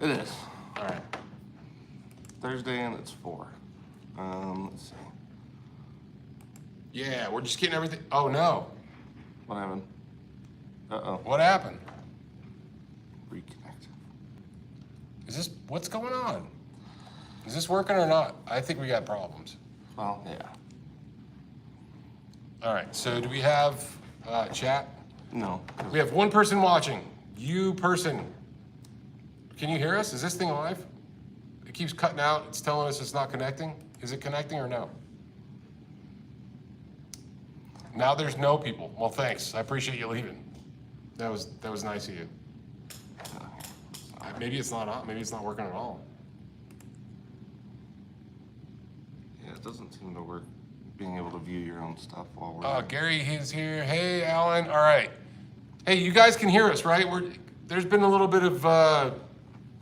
It is. All right. Thursday and it's 4. Let's see. Yeah, we're just getting everything. Oh no. What happened? Uh-oh. What happened? Reconnect. Is this, what's going on? Is this working or not? I think we got problems. Well, yeah. All right, so do we have chat? No. We have one person watching. You person. Can you hear us? Is this thing live? It keeps cutting out. It's telling us it's not connecting. Is it connecting or no? Now there's no people. Well, thanks. I appreciate you leaving. That was nice of you. Maybe it's not on. Maybe it's not working at all. Yeah, it doesn't seem to work. Being able to view your own stuff while we're Gary, he's here. Hey, Alan. All right. Hey, you guys can hear us, right? There's been a little bit of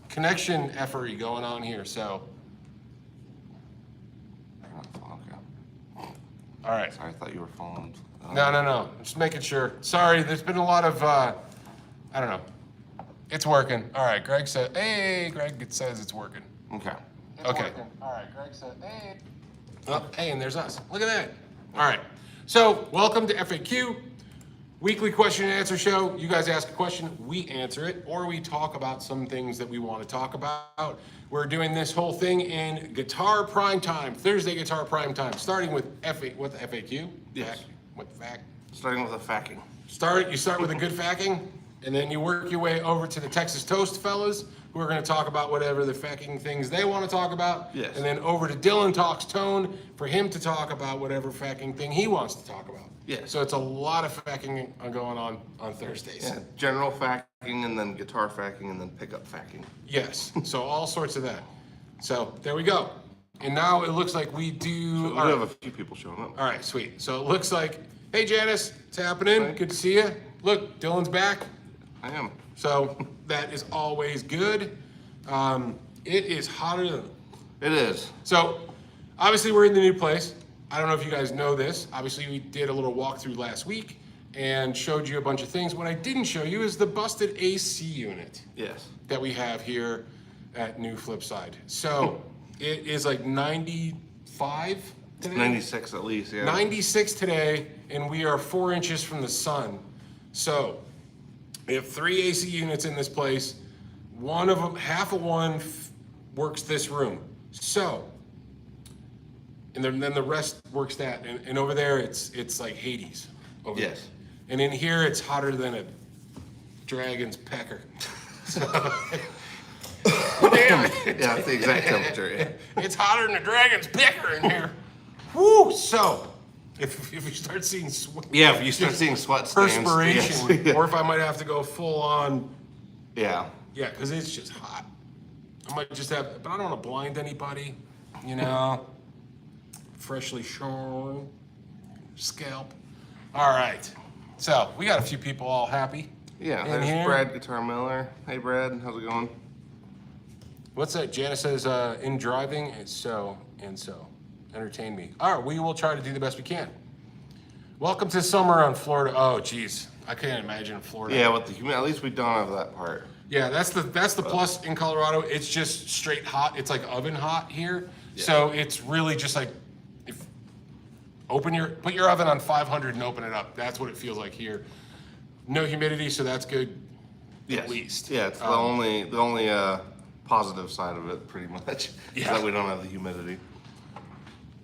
connection effery going on here, so. Okay. All right. Sorry, I thought you were phoned. No. I'm just making sure. Sorry, there's been a lot of, I don't know. It's working. All right, Greg said, hey, Greg says it's working. Okay. Okay. All right, Greg said, hey. Oh, hey, and there's us. Look at that. All right. So, welcome to F.A.Q, weekly question and answer show. You guys ask a question, we answer it, or we talk about some things that we want to talk about. We're doing this whole thing in Guitar Prime Time, Thursday Guitar Prime Time, starting with F.A.Q? Yes. With F.A.Q. Starting with a FAQing. You start with a good FAQing, and then you work your way over to the Texas Toast fellas, who are going to talk about whatever the FAQing things they want to talk about. Yes. And then over to Dylan Talks Tone for him to talk about whatever FAQing thing he wants to talk about. Yes. So it's a lot of FAQing going on Thursdays. Yeah, general FAQing and then guitar FAQing and then pickup FAQing. Yes. So all sorts of that. So there we go. And now it looks like we do. So we do have a few people showing up. All right, sweet. So it looks like, hey Janice, it's happening. Good to see you. Look, Dylan's back. I am. So that is always good. It is hotter than. It is. So obviously we're in the new place. I don't know if you guys know this. Obviously we did a little walkthrough last week and showed you a bunch of things. What I didn't show you is the busted AC unit. Yes. That we have here at New Flipside. So it is like 95 today? 96 at least, yeah. 96 today, and we are 4 inches from the sun. So we have 3 AC units in this place. One of them, half of one works this room. So, and then the rest works that. And over there, it's like Hades. Over Yes. there. And in here, it's hotter than a dragon's pecker. So, damn it. Yeah, it's the exact temperature. Yeah. It's hotter than a dragon's pecker in here. Woo! So, if you start seeing sweat, Yeah, if you start seeing sweat stains. perspiration, yes. or if I might have to go full on, Yeah. yeah, because it's just hot. I might just have, but I don't want to blind anybody, you know. Freshly shorn scalp. All right, so we got a few people all happy. Yeah, in there's here. Brad Guitar Miller. Hey Brad, how's it going? What's that? Janice says, in driving, it's so and so. Entertain me. All right, we will try to do the best we can. Welcome to summer on Florida. Oh, geez, I can't imagine Florida. Yeah, with the humidity, at least we don't have that part. Yeah, that's the plus in Colorado. It's just straight hot. It's like oven hot here. Yeah. So it's really just like, put your oven on 500 and open it up. That's what it feels like here. No humidity, so that's good. Yes. At least. Yeah, it's the only positive side of it, pretty much. Is that we don't have the humidity.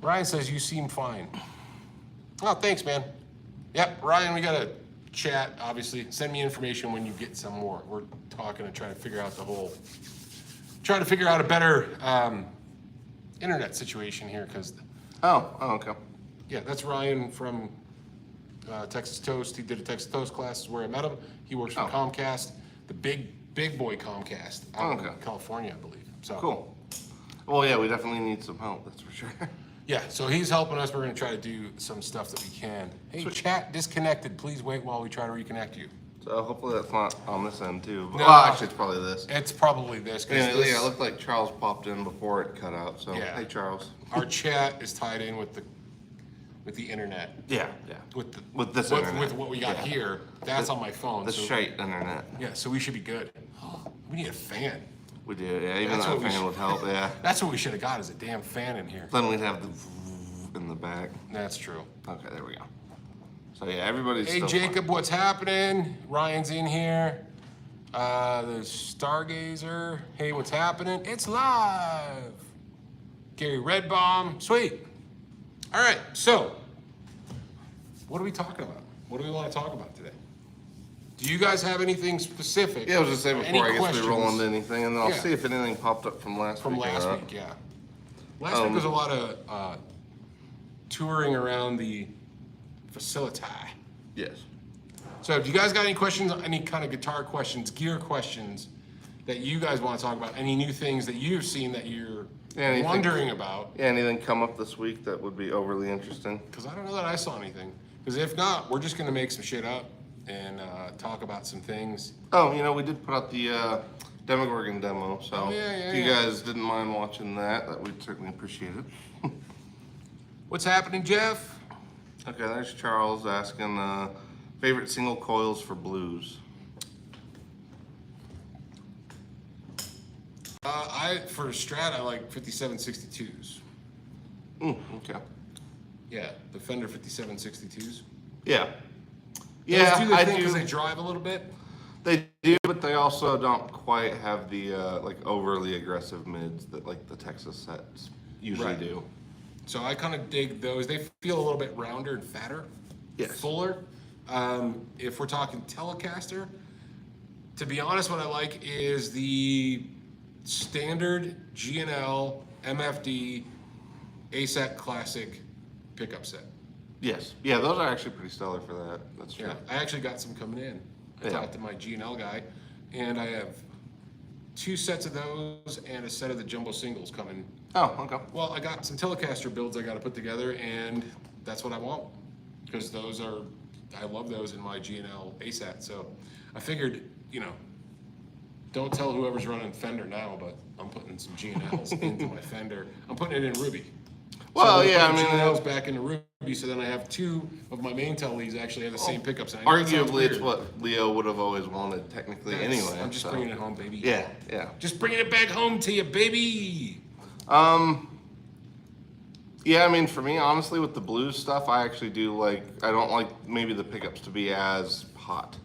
Ryan says you seem fine. Oh, thanks, man. Yep, Ryan, we got to chat, obviously. Send me information when you get some more. We're talking and trying to figure out a better internet situation here, because. Oh, okay. Yeah, that's Ryan from Texas Toast. He did a Texas Toast class, is where I met him. He works for Comcast, the big boy Comcast out in California, I believe. So Cool. Well, yeah, we definitely need some help, that's for sure. yeah, so he's helping us. We're going to try to do some stuff that we can. Hey, chat disconnected. Please wait while we try to reconnect you. So hopefully that's not on this end too. No. Well, actually, it's probably this. It's probably this. Yeah, This, it looked like Charles popped in before it cut out. So Yeah. hey, Charles. Our chat is tied in with the internet. Yeah. With this internet. With what we got here, that's on my phone. The so, shite internet. yeah, so we should be good. We need a fan. We do, yeah. Even That's that what we fan should- would help, yeah. That's what we should have got, is a damn fan in here. Then we'd have the in the back. That's true. Okay, there we go. So yeah, everybody's Hey still Jacob, what's happening? Ryan's in here. There's Stargazer. Hey, what's happening? It's live. Gary Redbaum. Sweet. All right, so what are we talking about? What do we want to talk about today? Do you guys have anything specific? Yeah, I was just saying Any before I guess we questions roll into anything, and then I'll Yeah. see if anything popped up from last from week. or last not. week? Yeah. Last week was a lot of touring around the facility. Yes. So if you guys got any questions, any kind of guitar questions, gear questions that you guys want to talk about, any new things that you've seen that you're Anything- wondering about, Yeah, anything come up this week that would be overly interesting? because I don't know that I saw anything. Because if not, we're just going to make some shit up and talk about some things. Oh, we did put out the Demogorgon demo, so Oh, yeah, if you guys didn't mind watching that we'd certainly appreciate it. What's happening, Jeff? Okay, there's Charles asking favorite single coils for blues. For Strat, I like 5762s. Okay. Yeah, the Fender 5762s. Yeah. Those Yeah, do the I thing do. 'cause they drive a little bit. They do, but they also don't quite have the like overly aggressive mids that like the Texas sets usually Right. do. So I kind of dig those. They feel a little bit rounder and fatter, Yes. fuller. If we're talking Telecaster, to be honest, what I like is the standard G&L MFD ASAT Classic pickup set. Yes. Yeah, those are actually pretty stellar for that. That's true. Yeah, I actually got some coming in. I Yeah. talked to my G&L guy, and I have 2 sets of those and a set of the jumbo singles coming. Oh, okay. Well, I got some Telecaster builds I got to put together, and that's what I want, because I love those in my G&L ASAT. So I figured, don't tell whoever's running Fender now, but I'm putting some G&Ls into my Fender. I'm putting it in Ruby. Well, so yeah, I'm I putting mean, G&Ls back into Ruby, so then I have 2 of my main Teles actually have the same pickups. And I know it sounds arguably, it's weird. what Leo would have always wanted, technically, Yes, anyway. I'm just so. bringing it home, baby. Yeah, yeah. Just bringing it back home to you, baby. Yeah, I mean, for me, honestly, with the blues stuff, I actually do I don't like maybe the pickups to be as hot.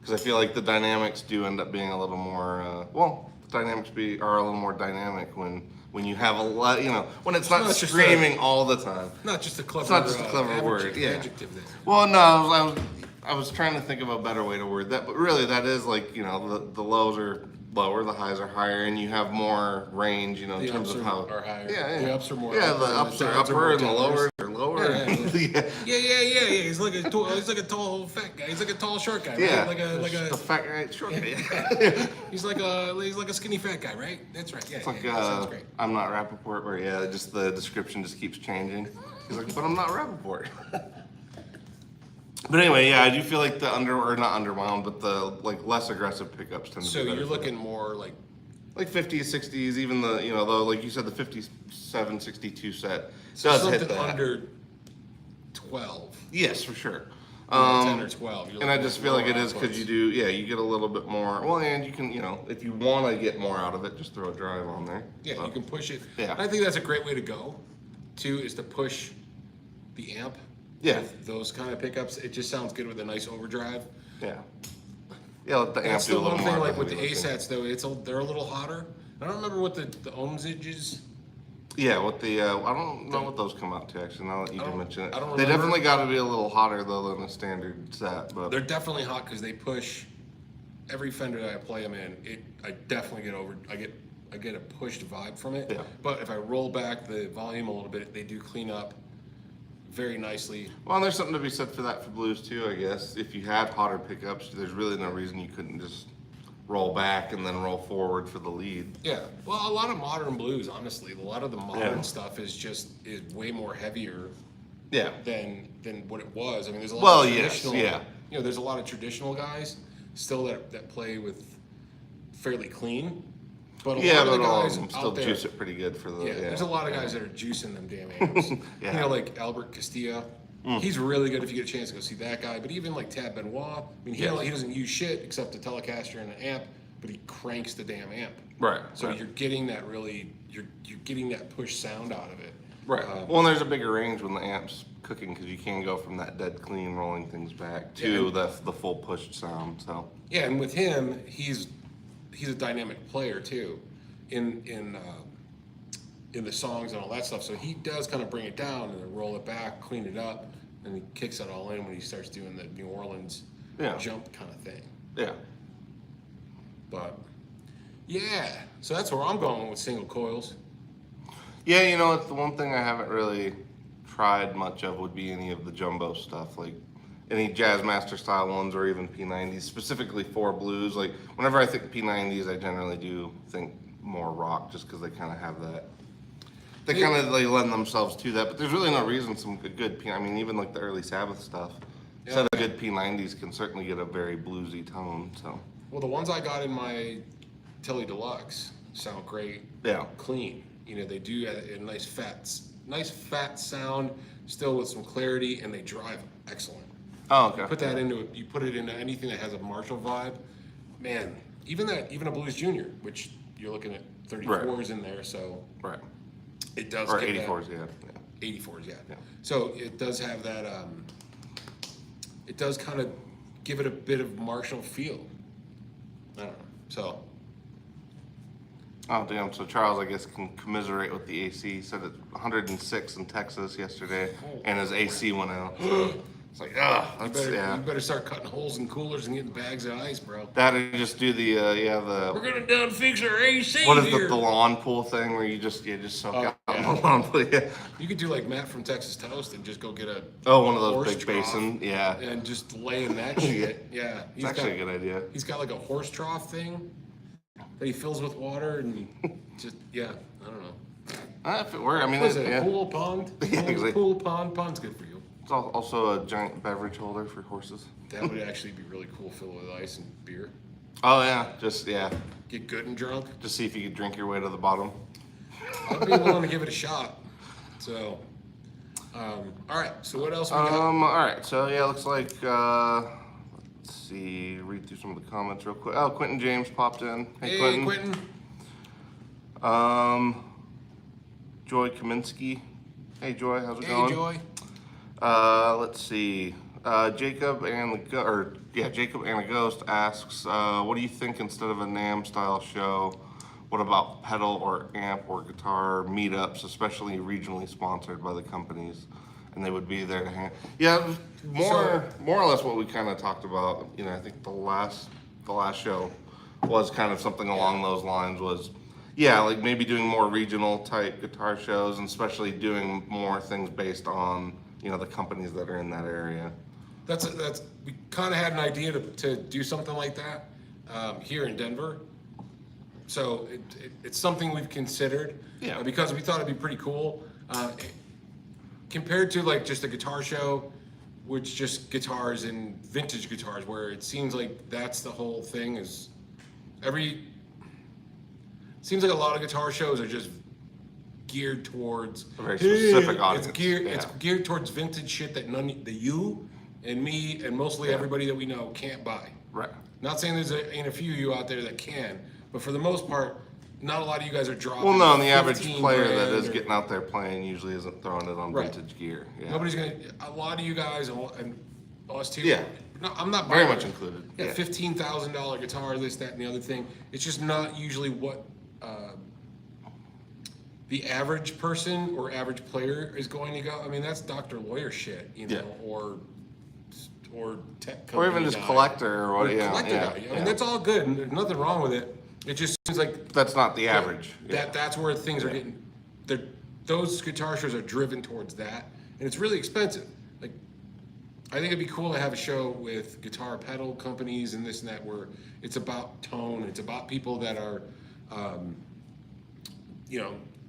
Because I feel like the dynamics do end up being a little more, the dynamics are a little more dynamic when you have a lot, when it's not not just screaming all the time. Not just a clever, It's not just a clever word, yeah. adjective there. Well, no, I was trying to think of a better way to word that, but really that is the lows are lower, the highs are higher, and you have more range, in The terms ups of are- how. are higher. Yeah, The ups are more Yeah, upper the and ups the are downs are upper more and the downers. lowers are lower. Yeah, Yeah. Yeah. He's like a tall fat guy. He's like a tall short guy, right? Yeah, Like the a. fat guy, short guy. He's like a skinny fat guy, right? That's right. Yeah. It's like that sounds great. I'm not Rappaport, where just the description just keeps changing. He's like, but I'm not Rappaport. But anyway, yeah, I do feel like the not underwound, but the less aggressive pickups tend to So be better you're for looking more like. like 50s, 60s, even like you said, the 57, 62 set So does hit something that. under 12. Yes, for sure. 10 or 12. You're And I looking just at feel like more it is because outputs. you get a little bit more. Well, and you can, if you want to get more out of it, just throw a drive on there. Yeah, So, you can push it. Yeah. And I think that's a great way to go, too, is to push the amp. Yeah. With those kind of pickups. It just sounds good with a nice overdrive. Yeah. Yeah, let the amp That's do the a little one more. thing, of like the with the heavy lifting. ASATs, though, they're a little hotter. I don't remember what the ohmsage is. Yeah, with the I don't know what those come out to actually. Now that you I do don't- mention it, I don't they remember. definitely got to be a little hotter though than a standard set. But They're definitely hot because they push every Fender that I play them in. I definitely I get a pushed vibe from it. Yeah. But if I roll back the volume a little bit, they do clean up very nicely. well, and there's something to be said for that for blues too, I guess. If you had hotter pickups, there's really no reason you couldn't just roll back and then roll forward for the lead. Yeah. Well, a lot of modern blues, honestly, a lot of the modern Yeah. stuff is way more heavier Yeah. than what it was. I mean, there's a lot Well, of yes, traditional. yeah. There's a lot of traditional guys still that play with fairly clean, but a Yeah, lot of but the all of guys them out still there, juice it pretty good for the. yeah, there's a lot of guys that are juicing them damn amps. Yeah. Like Albert Castilla. He's really good if you get a chance to go see that guy. But even like Tab Benoit, I mean, he Yes. he doesn't use shit except a Telecaster and an amp, but he cranks the damn amp. Right. So right. you're getting that you're getting that push sound out of it. Right. Well, and there's a bigger range when the amp's cooking because you can go from that dead clean rolling things back to the full pushed sound. So. Yeah, and with him, he's a dynamic player too, in the songs and all that stuff. So he does kind of bring it down and then roll it back, clean it up, and he kicks it all in when he starts doing the New Orleans jump kind of thing. Yeah. But yeah, so that's where I'm going with single coils. Yeah, you know, it's the one thing I haven't really tried much of would be any of the jumbo stuff, like any Jazzmaster style ones or even P90s, specifically for blues. Like whenever I think P90s, I generally do think more rock, just because they kind of have that. They kind of lend themselves to that, but there's really no reason some good P. I mean, even like the early Sabbath stuff. Yeah. Some good P90s can certainly get a very bluesy tone. So. Well, the ones I got in my Tele Deluxe sound great. Yeah. Clean. You know, they do a nice fat sound, still with some clarity, and they drive excellent. Oh, okay. You put it into anything that has a Marshall vibe, man. Even a Blues Junior, which you're looking at 34s in there, so right. It does. Or get 84s, that, yeah. 84s, yeah. So it does have that. It does kind of give it a bit of Marshall feel. I don't know. So. Oh damn! So Charles, I guess, can commiserate with the AC. He said it's 106 in Texas yesterday, and his AC went out. So it's like, you better start cutting holes in coolers and getting bags of ice, bro. That or just do the We're gonna done fix our AC. What is here. the lawn pool thing where you just soak out the lawn pool? Yeah. You could do like Matt from Texas Toast and just go get one of those horse big trough basin, yeah. and just lay in that shit. Yeah, It's actually a good idea. He's got like a horse trough thing that he fills with water and just I don't know. If it were, I mean, What is it? A pool pond? Yeah, exactly. Pool pond's good for you. It's also a giant beverage holder for horses. That would actually be really cool, filled with ice and beer. Oh yeah, Get good and drunk. Just see if you could drink your way to the bottom. I'd be willing to give it a shot. So, all right. So what else we got? All right. So yeah, looks like let's see. Read through some of the comments real quick. Oh, Quentin James popped in. Hey, Quentin. Joy Kaminsky. Hey Joy, how's it Hey, going? Joy. Let's see. Jacob and a Ghost asks, what do you think instead of a NAMM style show? What about pedal or amp or guitar meetups, especially regionally sponsored by the companies? And they would be there to hand. Yeah, more or less what we kind of talked about. You know, I think the last show was kind of something along those lines. Was like maybe doing more regional type guitar shows, and especially doing more things based on the companies that are in that area. That's we kind of had an idea to do something like that here in Denver. So it's something we've considered because we thought it'd be pretty cool. Compared to like just a guitar show, which just guitars and vintage guitars, where it seems like that's the whole thing is seems like a lot of guitar shows are just geared towards a very specific audience. It's geared towards vintage shit that you and me and mostly everybody that we know can't buy. Right. Not saying ain't a few of you out there that can, but for the most part, not a lot of you guys are dropping. Well, no, and the average 15 player that is or- getting out there playing usually isn't throwing it on Right. vintage gear. Yeah. Nobody's gonna. A lot of you guys and us too. Yeah. No, I'm not Very buying much it. included. Yeah, Yeah. $15,000 guitar, this, that, and the other thing. It's just not usually what the average person or average player is going to go. I mean, that's Dr. Lawyer shit, or tech company Or even just guy. collector or what? Yeah. Collector guy. I mean, that's all good, and there's nothing wrong with it. It just seems like That's not the average. that's where things are getting. Those guitar shows are driven towards that, and it's really expensive. Like, I think it'd be cool to have a show with guitar pedal companies and this and that, where it's about tone. It's about people that are,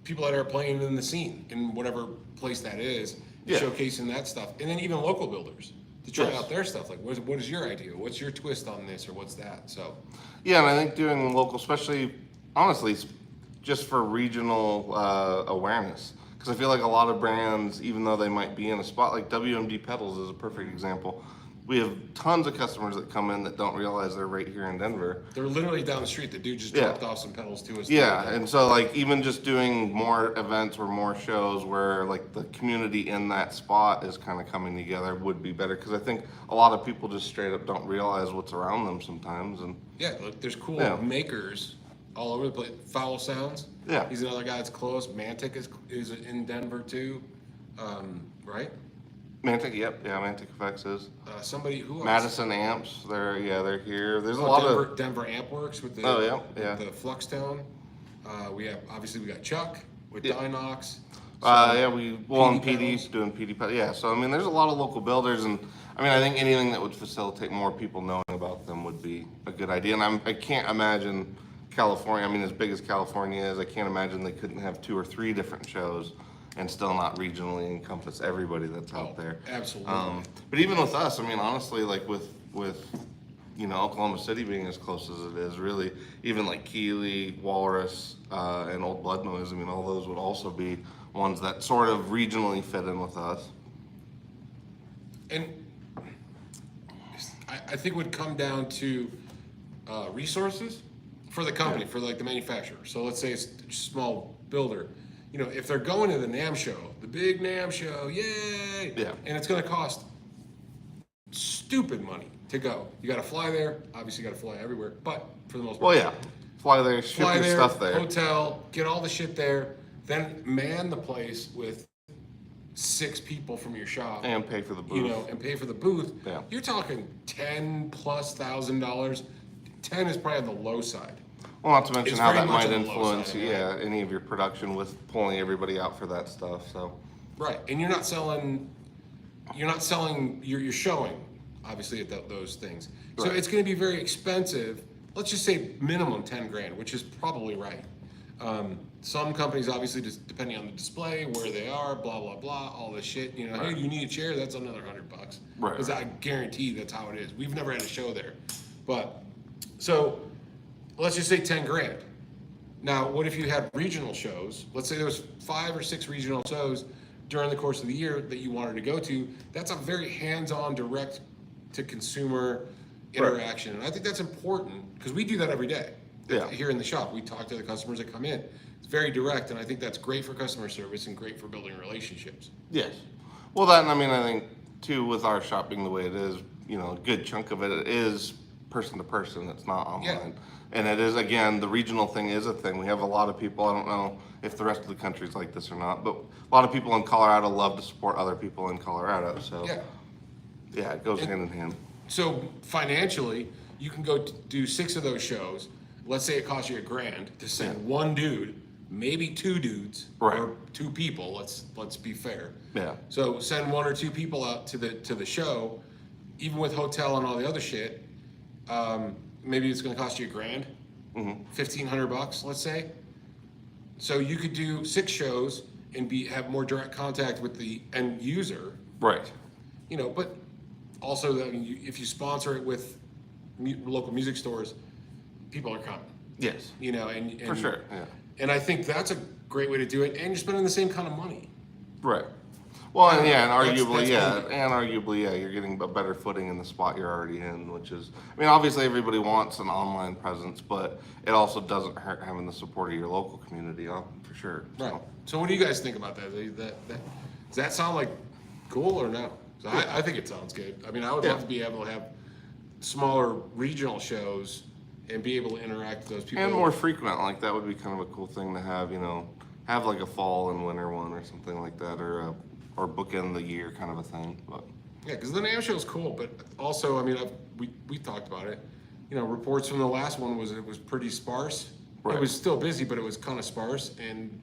people that are playing in the scene in whatever place that is, showcasing that stuff, and then even local builders to try out their stuff. Like, what is your idea? What's your twist on this, or what's that? So. Yeah, and I think doing local, especially, honestly, just for regional awareness. Because I feel like a lot of brands, even though they might be in a spot, like WMD Pedals is a perfect example. we have tons of customers that come in that don't realize they're right here in Denver. They're literally down the street. The dude just Yeah. dropped off some pedals to us. Yeah, and so like even just doing more events or more shows where like the community in that spot is kind of coming together would be better, because I think a lot of people just straight up don't realize what's around them sometimes. And Yeah, look, there's cool Yeah. makers all over the place. Foul Sounds. Yeah. He's another guy that's close. Mantic is in Denver too, right? Mantic, yep, yeah, Mantic Effects is. Somebody who else? Madison Amps, they're here. There's a lot of Denver Amp Works with the yeah. the Flux Tone. We got Chuck with Yeah. Dinox. yeah, on PD PD's doing PD pedals. Yeah, so I mean, there's a lot of local builders, and I mean, I think anything that would facilitate more people knowing about them would be a good idea. And I can't imagine California. I mean, as big as California is, I can't imagine they couldn't have 2 or 3 different shows and still not regionally encompass everybody that's out there. Absolutely. But even with us, I mean, honestly, like with Oklahoma City being as close as it is, really, even like Keeley, Walrus, and Old Blood Noise, I mean, all those would also be ones that sort of regionally fit in with us. And I think it would come down to resources for the company, for like the manufacturer. So let's say it's a small builder. If they're going to the NAMM show, the big NAMM show, yay! Yeah. And it's going to cost stupid money to go. You got to fly there. Obviously, you got to fly everywhere. But for the most part, Well, yeah, fly there, ship fly your there, stuff there. hotel, get all the shit there, then man the place with 6 people from your shop. And pay for the booth. And pay for the booth. Yeah. You're talking $10,000+. 10 is probably on the low side. Well, not to mention It's how very that much might on the low influence, side, any of your production with pulling everybody out for that stuff. So, Right, and you're not selling. You're showing, obviously, at those things. So Right. it's going to be very expensive. Let's just say minimum 10 grand, which is probably right. Some companies, obviously, just depending on the display, where they are, blah blah blah, all this shit. Hey, you need a chair? That's another $100. Right, Because I guarantee that's how it is. We've never had a show there, but so let's just say 10 grand. Now, what if you had regional shows? Let's say there was 5 or 6 regional shows during the course of the year that you wanted to go to. That's a very hands-on, direct to consumer interaction. And I think that's important because we do that every day. Yeah. Here in the shop, we talk to the customers that come in. It's very direct, and I think that's great for customer service and great for building relationships. yes. Well, that, and I mean, I think, too, with our shop being the way it is, a good chunk of it is person to person. It's not online. Yeah. And it is, again, the regional thing is a thing. We have a lot of people, I don't know if the rest of the country is like this or not, but a lot of people in Colorado love to support other people in Colorado. So, yeah, it goes hand in hand. So financially, you can go do 6 of those shows. Let's say it costs you $1,000 to send one dude, maybe 2 dudes, Right. or 2 people. Let's be fair. Yeah. So send 1 or 2 people out to the show, even with hotel and all the other shit. Maybe it's going to cost you $1,000, $1,500, let's say. So you could do 6 shows and have more direct contact with the end user. Right. But also if you sponsor it with local music stores, people are coming. Yes. And For sure. Yeah. And I think that's a great way to do it, and you're spending the same kind of money. Right. Well, and That's arguably, you're getting a better footing in the spot you're already in, which is, I mean, obviously everybody wants an online presence, but it also doesn't hurt having the support of your local community, for sure. Right. So what do you guys think about that? Does that sound like cool or no? So I think it sounds good. I mean, I would love to be able to have smaller regional shows and be able to interact with those people. And more frequent, like that would be kind of a cool thing to have, have like a fall and winter one or something like that, or bookend the year kind of a thing. But yeah, because the NAMM show is cool, but also, I mean, we talked about it. Reports from the last one was it was pretty sparse. Right. It was still busy, but it was kind of sparse, and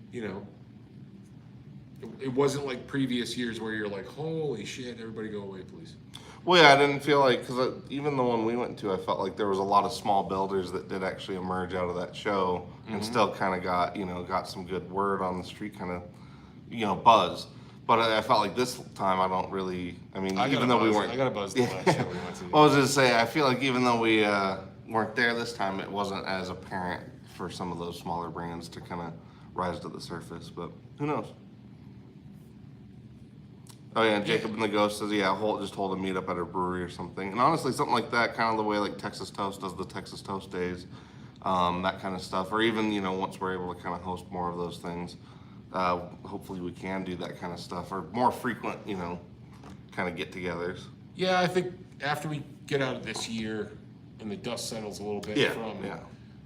it wasn't like previous years where you're like, holy shit, everybody go away, please. well, yeah, I didn't feel like, because even the one we went to, I felt like there was a lot of small builders that did actually emerge out of that show and still kind of got some good word on the street, kind of, buzz. But I felt like this time I don't really, I mean, even though we weren't. I got a buzz the last show we went to. Well, I was just say, I feel like even though we weren't there this time, it wasn't as apparent for some of those smaller brands to kind of rise to the surface. But who knows? Oh yeah, Jacob and the Ghost says, yeah, just hold a meetup at a brewery or something. And honestly, something like that, kind of the way like Texas Toast does the Texas Toast Days, that kind of stuff. Or even, once we're able to kind of host more of those things, hopefully we can do that kind of stuff or more frequent, kind of get-togethers. Yeah, I think after we get out of this year and the dust settles a little bit from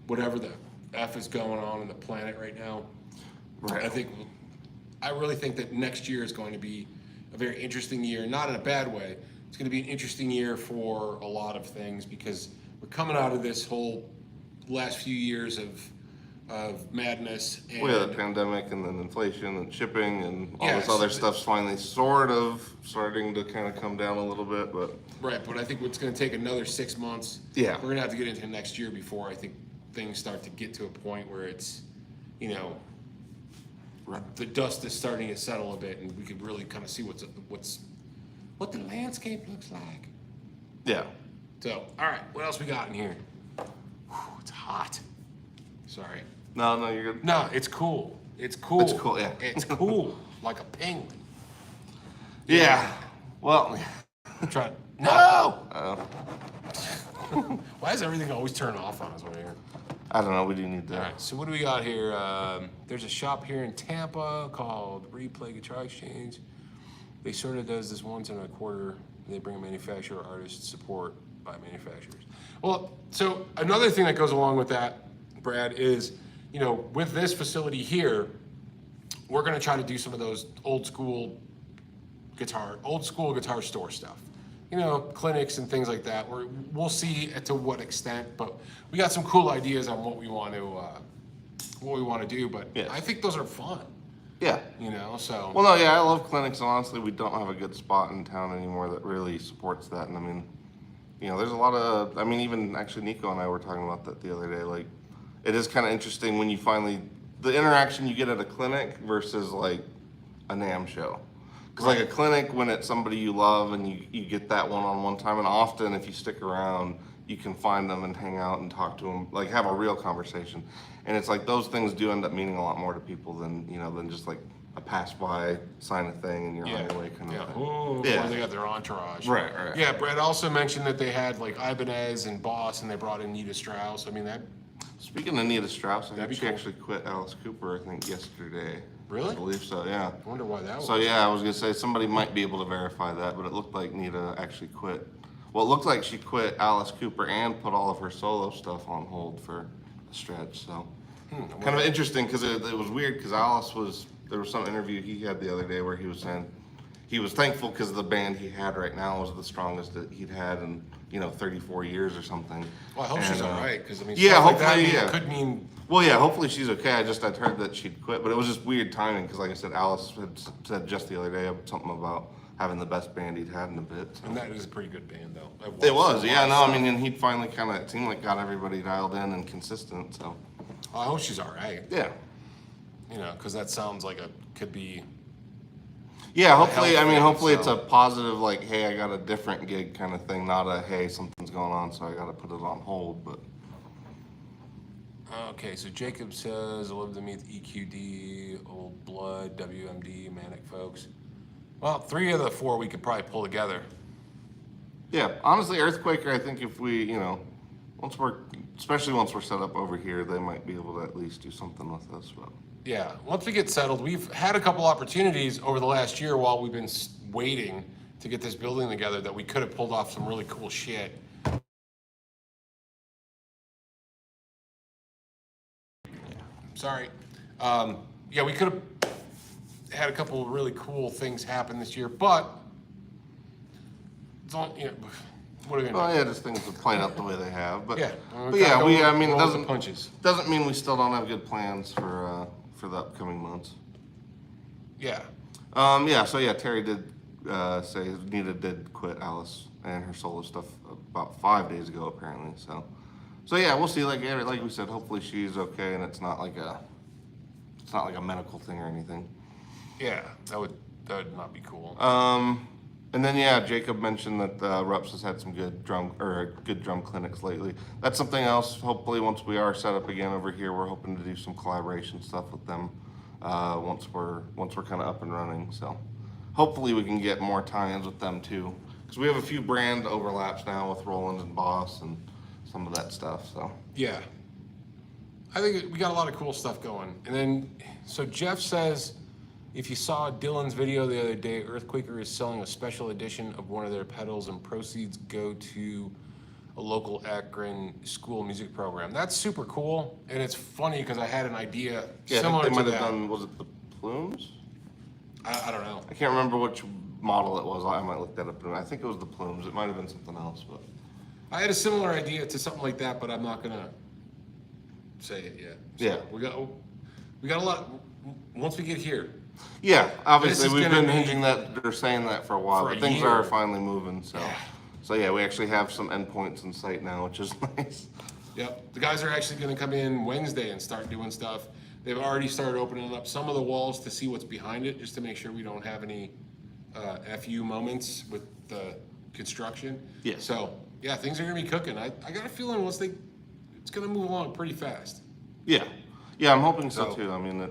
whatever the F is going on in the planet right now, Right. I really think that next year is going to be a very interesting year, not in a bad way. It's going to be an interesting year for a lot of things because we're coming out of this whole last few years of madness. And The pandemic and then inflation and shipping and all this so other stuff's finally sort of starting to kind of come down a little bit, but. Right, but I think it's going to take another 6 months. Yeah. We're going to have to get into next year before I think things start to get to a point where it's, the dust is starting to settle a bit, and we could really kind of see what the landscape looks like. Yeah. So, all right, what else we got in here? Whew, it's hot. Sorry. No, you're good. No, it's cool. It's cool. It's cool, yeah. It's cool, like a penguin. Yeah. Well. Try. No. Oh. Why does everything always turn off on us over here? I don't know. We do need All that. right, so what do we got here? There's a shop here in Tampa called Replay Guitar Exchange. They sort of does this once in a quarter. They bring a manufacturer artist support by manufacturers. Well, so another thing that goes along with that, Brad, is, with this facility here, we're going to try to do some of those old school guitar store stuff. Clinics and things like that. We'll see to what extent, but we got some cool ideas on what we want to do. But Yes. I think those are fun. Yeah. So. Well, no, yeah, I love clinics, and honestly, we don't have a good spot in town anymore that really supports that. And I mean, there's a lot of, even actually Nico and I were talking about that the other day. Like, it is kind of interesting when you finally, the interaction you get at a clinic versus like a NAMM show. Because like a clinic, when it's somebody you love and you get that one-on-one time, and often if you stick around, you can find them and hang out and talk to them, like have a real conversation. And it's like those things do end up meaning a lot more to people than just like a pass by, sign a thing, and you're on your way kind of thing. Ooh, Yeah. Or they got their entourage. Right. Yeah, Brad also mentioned that they had like Ibanez and Boss, and they brought in Nita Strauss. I mean, that. Speaking of Nita Strauss, I That'd think be she cool. actually quit Alice Cooper, I think, yesterday. Really? I believe so, yeah. I wonder why that was. So yeah, I was gonna say somebody might be able to verify that, but it looked like Nita actually quit. Well, it looked like she quit Alice Cooper and put all of her solo stuff on hold for a stretch. So kind of interesting because it was weird because there was some interview he had the other day where he was saying he was thankful because the band he had right now was the strongest that he'd had in 34 years or something. Well, I hope she's all right because yeah, stuff like hopefully, that yeah. could mean. Well, yeah, hopefully she's okay. I'd heard that she'd quit, but it was just weird timing because, like I said, Alice had said just the other day something about having the best band he'd had in a bit. So. And that is a pretty good band, though. It was, yeah. No, and he'd finally it seemed like got everybody dialed in and consistent. So. I hope she's all right. Yeah. Because that sounds like could be. Yeah, hopefully. Hopefully so. it's a positive, like, hey, I got a different gig kind of thing, not a hey, something's going on, so I got to put it on hold. But. Okay, so Jacob says, I love to meet EQD, Old Blood, WMD, Manic folks. Well, 3 of the 4 we could probably pull together. Yeah, honestly, Earthquaker, I think if we, especially once we're set up over here, they might be able to at least do something with us. But. Yeah, once we get settled, we've had a couple opportunities over the last year while we've been waiting to get this building together that we could have pulled off some really cool shit. Sorry. Yeah, we could have had a couple of really cool things happen this year, but it's all, what are we gonna do? Well, yeah, just things have played out the way they have. But Yeah, but yeah, it roll the punches. doesn't mean we still don't have good plans for the upcoming months. Yeah. So Terry did say Nita did quit Alice and her solo stuff about 5 days ago apparently. So yeah, we'll see. Like we said, hopefully she's okay and it's not like a medical thing or anything. Yeah, that would not be cool. And then Jacob mentioned that Rups has had some good drum clinics lately. That's something else. Hopefully, once we are set up again over here, we're hoping to do some collaboration stuff with them once we're kind of up and running. So hopefully we can get more tie-ins with them too. Because we have a few brand overlaps now with Roland and Boss and some of that stuff, so. Yeah. I think we got a lot of cool stuff going. And then, so Jeff says, if you saw Dylan's video the other day, Earthquaker is selling a special edition of one of their pedals and proceeds go to a local Akron school music program. That's super cool. And it's funny because I had an idea Yeah, I similar think they to might have that. done, was it the Plumes? I don't know. I can't remember which model it was. I might look that up. I think it was the Plumes. It might have been something else, but. I had a similar idea to something like that, but I'm not gonna say it yet. So Yeah. We got a lot. Once we get here, Yeah, obviously This is we've gonna been be- hinging that or saying that for a while, For a but things year. are finally moving. So yeah, we actually have some endpoints in sight now, which is nice. yep, the guys are actually gonna come in Wednesday and start doing stuff. They've already started opening up some of the walls to see what's behind it, just to make sure we don't have any FU moments with the construction. Yes. So yeah, things are gonna be cooking. I got a feeling it's gonna move along pretty fast. Yeah, yeah, I'm hoping so So- too. I mean,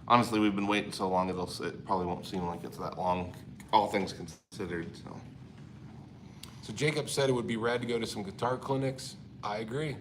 honestly, we've been waiting so long; it probably won't seem like it's that long, all things considered. So So Jacob said it would be rad to go to some guitar clinics. I agree.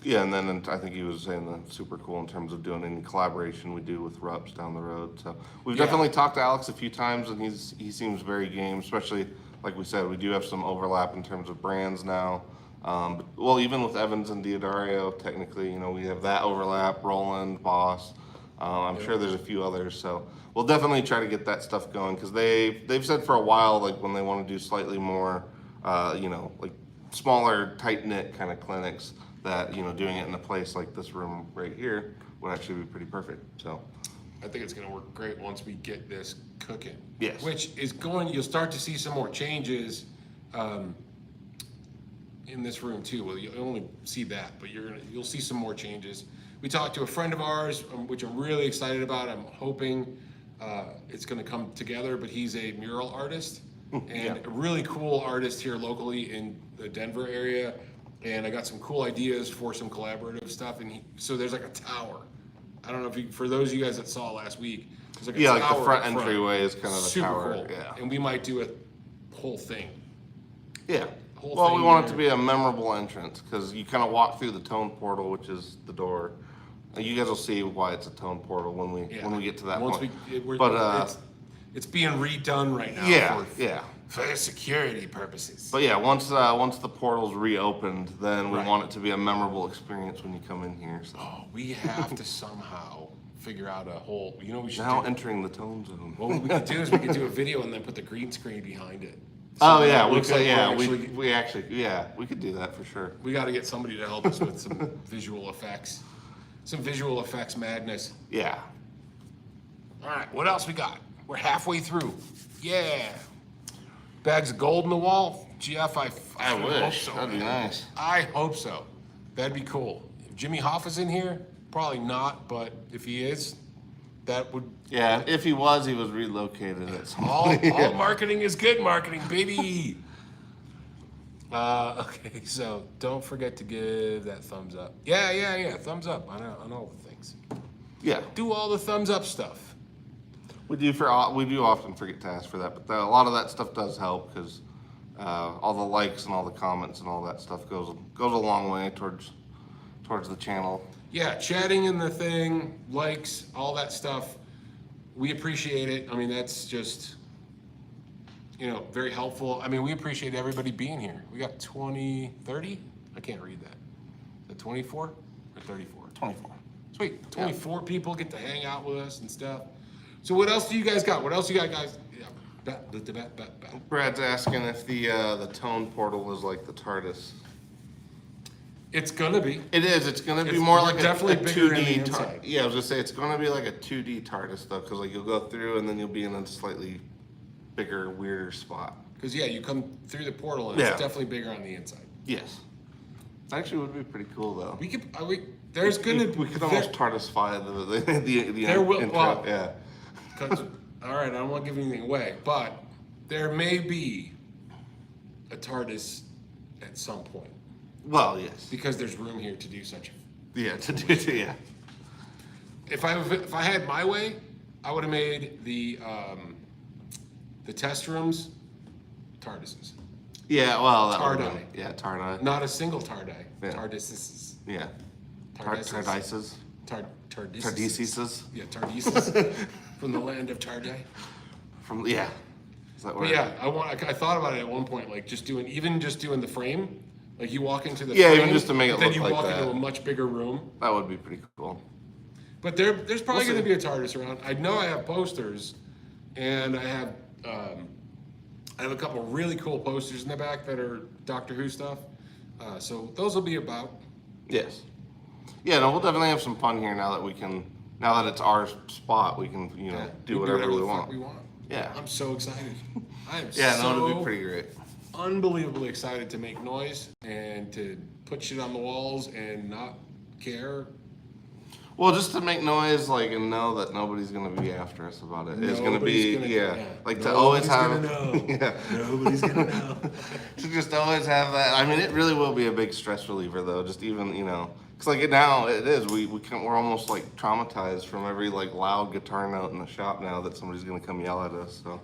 yeah, and then I think he was saying that super cool in terms of doing any collaboration we do with Rups down the road. So we've Yeah. definitely talked to Alex a few times, and he seems very game. Especially like we said, we do have some overlap in terms of brands now. But, well, even with Evans and Diodario, technically, we have that overlap. Roland, Boss. I'm sure there's a few others. So we'll definitely try to get that stuff going because they've said for a while like when they want to do slightly more, like smaller, tight knit kind of clinics. That doing it in a place like this room right here would actually be pretty perfect. So I think it's gonna work great once we get this cooking. Yes. Which is you'll start to see some more changes in this room too. Well, you'll only see that, but you'll see some more changes. We talked to a friend of ours, which I'm really excited about. I'm hoping it's gonna come together, but he's a mural artist and a really cool artist here locally in the Denver area. And I got some cool ideas for some collaborative stuff. And so there's like a tower. I don't know if for those of you guys that saw last week, there's like a yeah, tower like the front up entryway is kind of the Super tower. cool. Yeah. And we might do a whole thing. Yeah. Whole Well, we thing want it here. to be a memorable entrance because you kind of walk through the tone portal, which is the door. You guys will see why it's a tone portal when we get to that Once point. But it's being redone right now. Yeah. For security purposes. But yeah, once the portal's reopened, then we Right. want it to be a memorable experience when you come in here. So Oh, we have to somehow figure out a whole. You know what we should now do? entering the tone zone. What we could do is we could do a video and then put the green screen behind it. Oh that yeah, it we looks could. like Yeah, we're actually- we could do that for sure. We got to get somebody to help us with some visual effects, some visual effects madness. Yeah. All right, what else we got? We're halfway through. Yeah. Bags of gold in the wall. Jeff, I hope wish. so. That'd be man. nice. I hope so. That'd be cool. If Jimmy Hoff is in here, probably not, but if he is, that would. Yeah, if he was relocated at some All, point. all marketing is good marketing, baby. Okay, so don't forget to give that thumbs up. Yeah. Thumbs up on all the things. Yeah, Do all the thumbs up stuff. we do often forget to ask for that, but a lot of that stuff does help because all the likes and all the comments and all that stuff goes a long way towards the channel. Yeah, chatting in the thing, likes, all that stuff. We appreciate it. I mean, that's just, very helpful. I mean, we appreciate everybody being here. We got 30? I can't read that. The 24 or 34? 24. Sweet. 24 people get to hang out with us and stuff. So what else do you guys got? What else you got, guys? Yeah. Brad's asking if the tone portal is like the TARDIS. It's gonna be. It is. It's gonna be It's more like definitely a bigger in the 2D. inside. Yeah, I was gonna say it's gonna be like a 2D TARDIS though, because like you'll go through and then you'll be in a slightly bigger, weirder spot. Because you come through the portal and Yeah. it's definitely bigger on the inside. Yes. Actually, would be pretty cool though. We could. There's gonna. We could almost TARDISify the There will- intro. well- Yeah. All right, I don't want to give anything away, but there may be a TARDIS at some point Well, yes. because there's room here to do such. Yeah. To do. Yeah. If I had my way, I would have made the test rooms TARDISes. Yeah, well, that Tar would dye. be- yeah, tar dye. Not a single tar dye. Yeah. TARDISes. Yeah. TARDISes. Tardises. TARDISes. Tardises. Yeah, TARDISes. From the land of Tardai. From yeah. Is that But where? yeah, I thought about it at one point, like just doing the frame. Like you walk into the Yeah, frame, even just to make it then look you like walk that. into a much bigger room. That would be pretty cool. But there's probably We'll going to see. be a TARDIS around. I know I have posters, and I have a couple really cool posters in the back that are Doctor Who stuff. So those will be about. Yes. Yeah, no, we'll definitely have some fun here now that it's our spot, we can, do whatever we the want. fuck we want. Yeah. I'm so excited. I am Yeah, no, so it'll be pretty great. unbelievably excited to make noise and to put shit on the walls and not care. Well, just to make noise, like, and know that nobody's gonna be after us about it. It's gonna be, like to always have, yeah, Nobody's gonna know. to just always have that. I mean, it really will be a big stress reliever, though. Just even, because like now it is. We're almost like traumatized from every like loud guitar note in the shop now that somebody's gonna come yell at us. So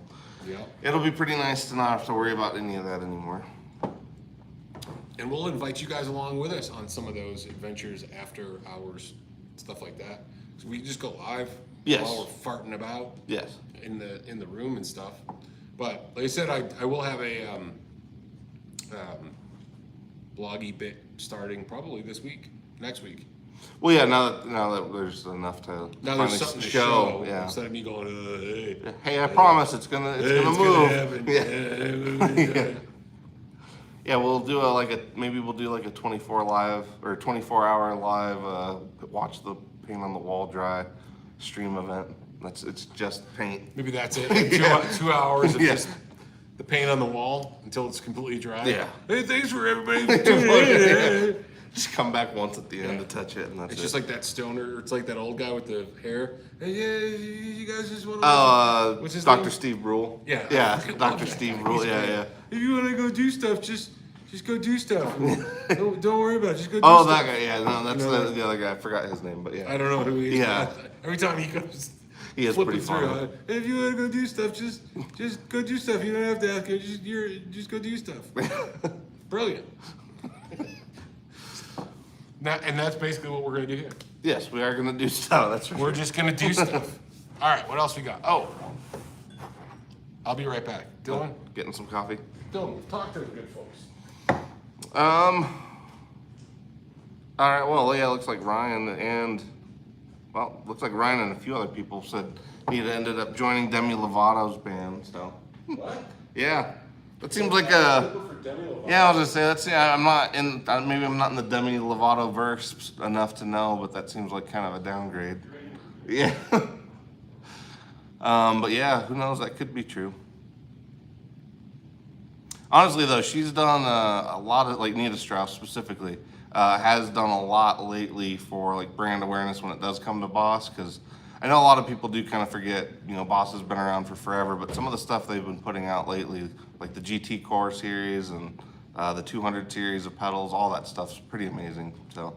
Yeah. it'll be pretty nice to not have to worry about any of that anymore. And we'll invite you guys along with us on some of those adventures after hours, stuff like that. So we just go live Yes. while we're farting about Yes. in the room and stuff. But like I said, I will have a bloggy bit starting probably next week. Well, yeah. Now that there's enough to Now finally there's something to show. Yeah. Instead of me going, hey, Hey, I promise it's gonna it's move. happen. Yeah. Yeah, we'll do maybe we'll do like a 24-hour live watch the paint on the wall dry stream event. It's just paint. Maybe that's it. Like 2 hours of Yeah. just the paint on the wall until it's completely dry. Yeah. Hey, thanks for everybody for tuning in. Just come back once at the end to touch it, and that's It's it. just like that stoner. It's like that old guy with the hair. Hey, yeah, you guys just want to. What's his Dr. name? Steve Brule. Yeah. Yeah, I love Dr. that Steve guy. Brule. He's Yeah, great. yeah. If you want to go do stuff, just go do stuff. don't worry about it. Just go do Oh, stuff. that guy. Yeah, no, that's You know, the other guy. I forgot his name, but yeah. I don't know who he is. Yeah. but Every time he goes. He is flipping pretty through, funny. Hey, if you want to go do stuff, just go do stuff. You don't have to ask him. Just go do stuff. Brilliant. And that's basically what we're gonna do here. Yes, we are gonna do stuff. That's for We're sure. just gonna do stuff. All right, what else we got? Oh, I'll be right back. Dylan, Getting some coffee. talk to the good folks. All right. Well, yeah. Looks like Ryan and a few other people said he ended up joining Demi Lovato's band. So What? yeah, that seems like a. Yeah, I was gonna say I'm not in. Maybe I'm not in the Demi Lovato verse enough to know, but that seems like kind of a downgrade. Yeah. But yeah, who knows? That could be true. Honestly, though, she's done a lot of like Nita Strauss specifically has done a lot lately for like brand awareness when it does come to Boss, because I know a lot of people do kind of forget. Boss has been around for forever, but some of the stuff they've been putting out lately, like the GT Core series and the 200 series of pedals, all that stuff's pretty amazing. So,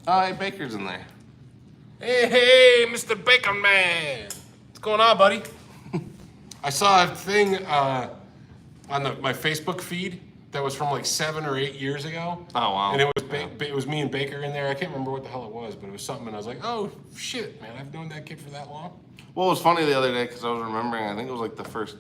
hey, Baker's in there. Hey, Mr. Bacon Man. What's going on, buddy? I saw a thing on my Facebook feed that was from like 7 or 8 years ago. Oh, wow. And it was it was me and Baker in there. I can't remember what the hell it was, but it was something. And I was like, oh shit, man, I've known that kid for that long. Well, it was funny the other day because I was remembering, I think it was like the first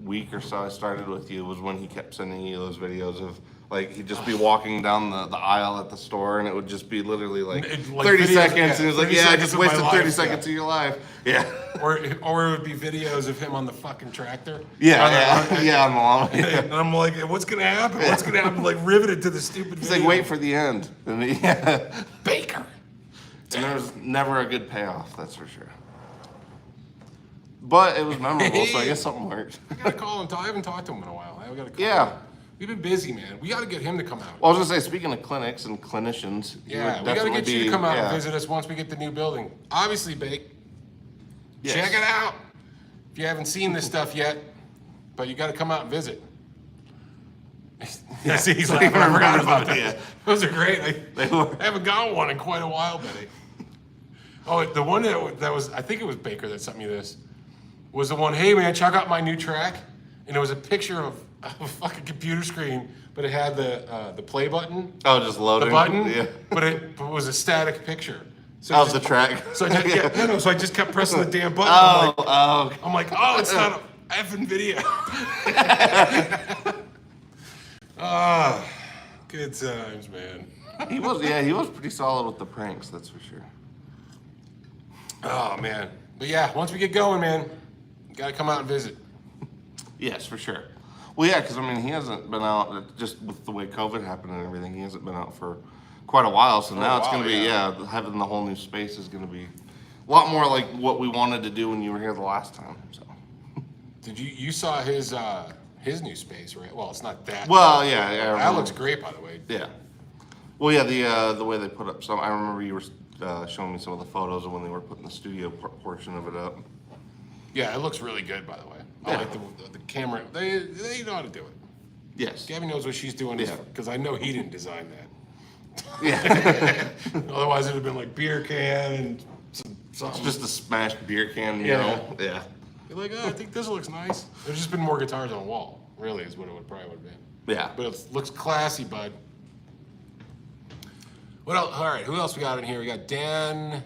week or so I started with you was when he kept sending you those videos of like he'd just be walking down the aisle at the store and it would just be literally like, 30 videos, seconds yeah, and he was like, 30 yeah, I seconds just of my wasted life, 30 seconds of your life. Yeah. Or it would be videos of him on the fucking tractor. Yeah, On the- yeah, on the lawn. Yeah. And I'm like, what's gonna happen? What's gonna happen? Like riveted to the stupid He's video. like, wait for the end. And yeah. Baker. And there was never a good payoff, that's for sure. But it was memorable, so I guess something worked. I gotta call him. I haven't talked to him in a while. I gotta call Yeah. him. We've been busy, man. We gotta get him to come out. Well, I was gonna say, speaking of clinics and clinicians, you Yeah, would we gotta definitely get you to come out yeah. and visit us once we get the new building. Obviously, Bake. Yes. Check it out. If you haven't seen this stuff yet, but you gotta come out and visit. Yeah, see, he's laughing. I forgot about that. Yeah. Those are great. They were. I haven't gone one in quite a while, Betty. Oh, the one that was, I think it was Baker that sent me this, was the one, hey man, check out my new track. And it was a picture of a fucking computer screen, but it had the play button. Oh, just loading. The button, Yeah. but it was a static picture. So Of the track. So I just, so I just kept pressing the damn button. I'm like, oh, it's not a effing video. Good times, man. He was pretty solid with the pranks, that's for sure. Oh man, but yeah, once we get going, man, you gotta come out and visit. Yes, for sure. Well, yeah, because I mean, he hasn't been out just with the way COVID happened and everything. He hasn't been out for quite a while, so now it's going to be having the whole new space is going to be a lot more like what we wanted to do when you were here the last time. So. Did you saw his new space, right? Well, it's not that. Well, yeah. That looks great, by the way. Yeah. Well, yeah, the way they put up some. I remember you were showing me some of the photos of when they were putting the studio portion of it up. Yeah, it looks really good, by the way. I like the camera. They know how to do it. Yes. Gabby knows what she's doing. Yeah. Because I know he didn't design that. Yeah. Otherwise, it'd have been like beer can and something. Just a smashed beer can, you Yeah. know? Yeah. You're like, oh, I think this looks nice. There's just been more guitars on the wall, really, is what it probably would have been. Yeah. But it looks classy, bud. What else? All right, who else we got in here? We got Dan.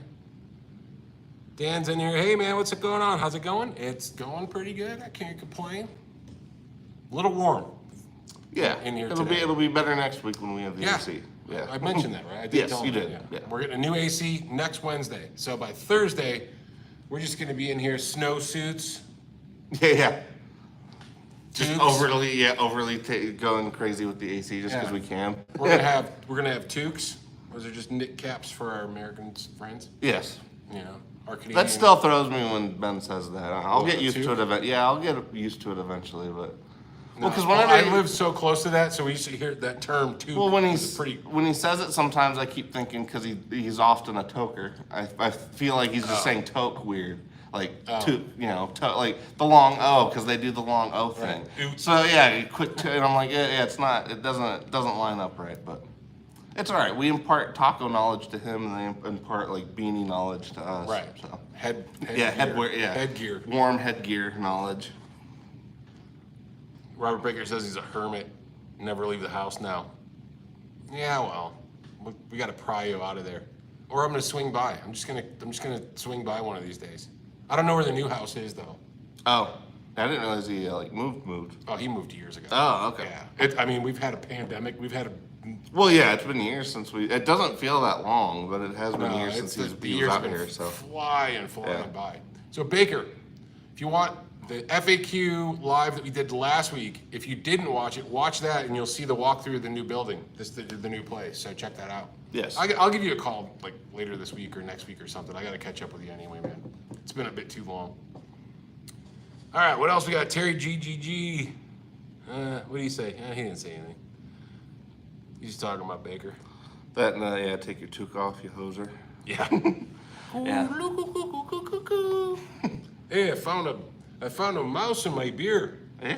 Dan's in here. Hey, man, what's it going on? How's it going? It's going pretty good. I can't complain. A little warm. Yeah. In here it'll be better next week when we have the AC. Yeah. I mentioned that, right? I did Yes, tell you him did. that, Yeah. We're getting a new AC next Wednesday. So by Thursday, we're just going to be in here snowsuits. Yeah. Just Tubes. overly going crazy with the AC just because Yeah. we can. We're gonna have toques. Those are just knit caps for our American friends. Yes. You know, our Canadian. That still throws me when Ben says that. I'll What, get used too? to it. Yeah, I'll get used to it eventually. But No, because well, whenever I live so close to that, so we used to hear that term too. when pretty. he says it, sometimes I keep thinking because he's often a toker. I feel like he's just saying toke weird. Like like the long O because they do the long O thing. Right. So yeah, and I'm like, it's not. It doesn't line up right, but it's all right. We impart taco knowledge to him, and they impart like beanie knowledge to us. Right. So Headgear. Warm headgear knowledge. Robert Baker says he's a hermit, never leave the house now. Yeah, well, we got to pry you out of there, or I'm gonna swing by. I'm just gonna swing by one of these days. I don't know where the new house is though. Oh, I didn't realize he moved. Oh, he moved years ago. Oh, okay. Yeah. I mean, we've had a pandemic. We've had a. Well, yeah, it's been years since it doesn't feel that long, but it has been years since the he was years out have been here. So flying Yeah. by. So Baker, if you want the FAQ live that we did last week, if you didn't watch it, watch that and you'll see the walkthrough of the new building, the new place. So check that out. Yes. I'll give you a call like later this week or next week or something. I got to catch up with you anyway, man. It's been a bit too long. All right, what else we got? Terry GGG. What do you say? He didn't say anything. He's just talking about Baker. that take your toque off, you hoser. Yeah. Yeah. Hey, I found a mouse in my beer. Eh?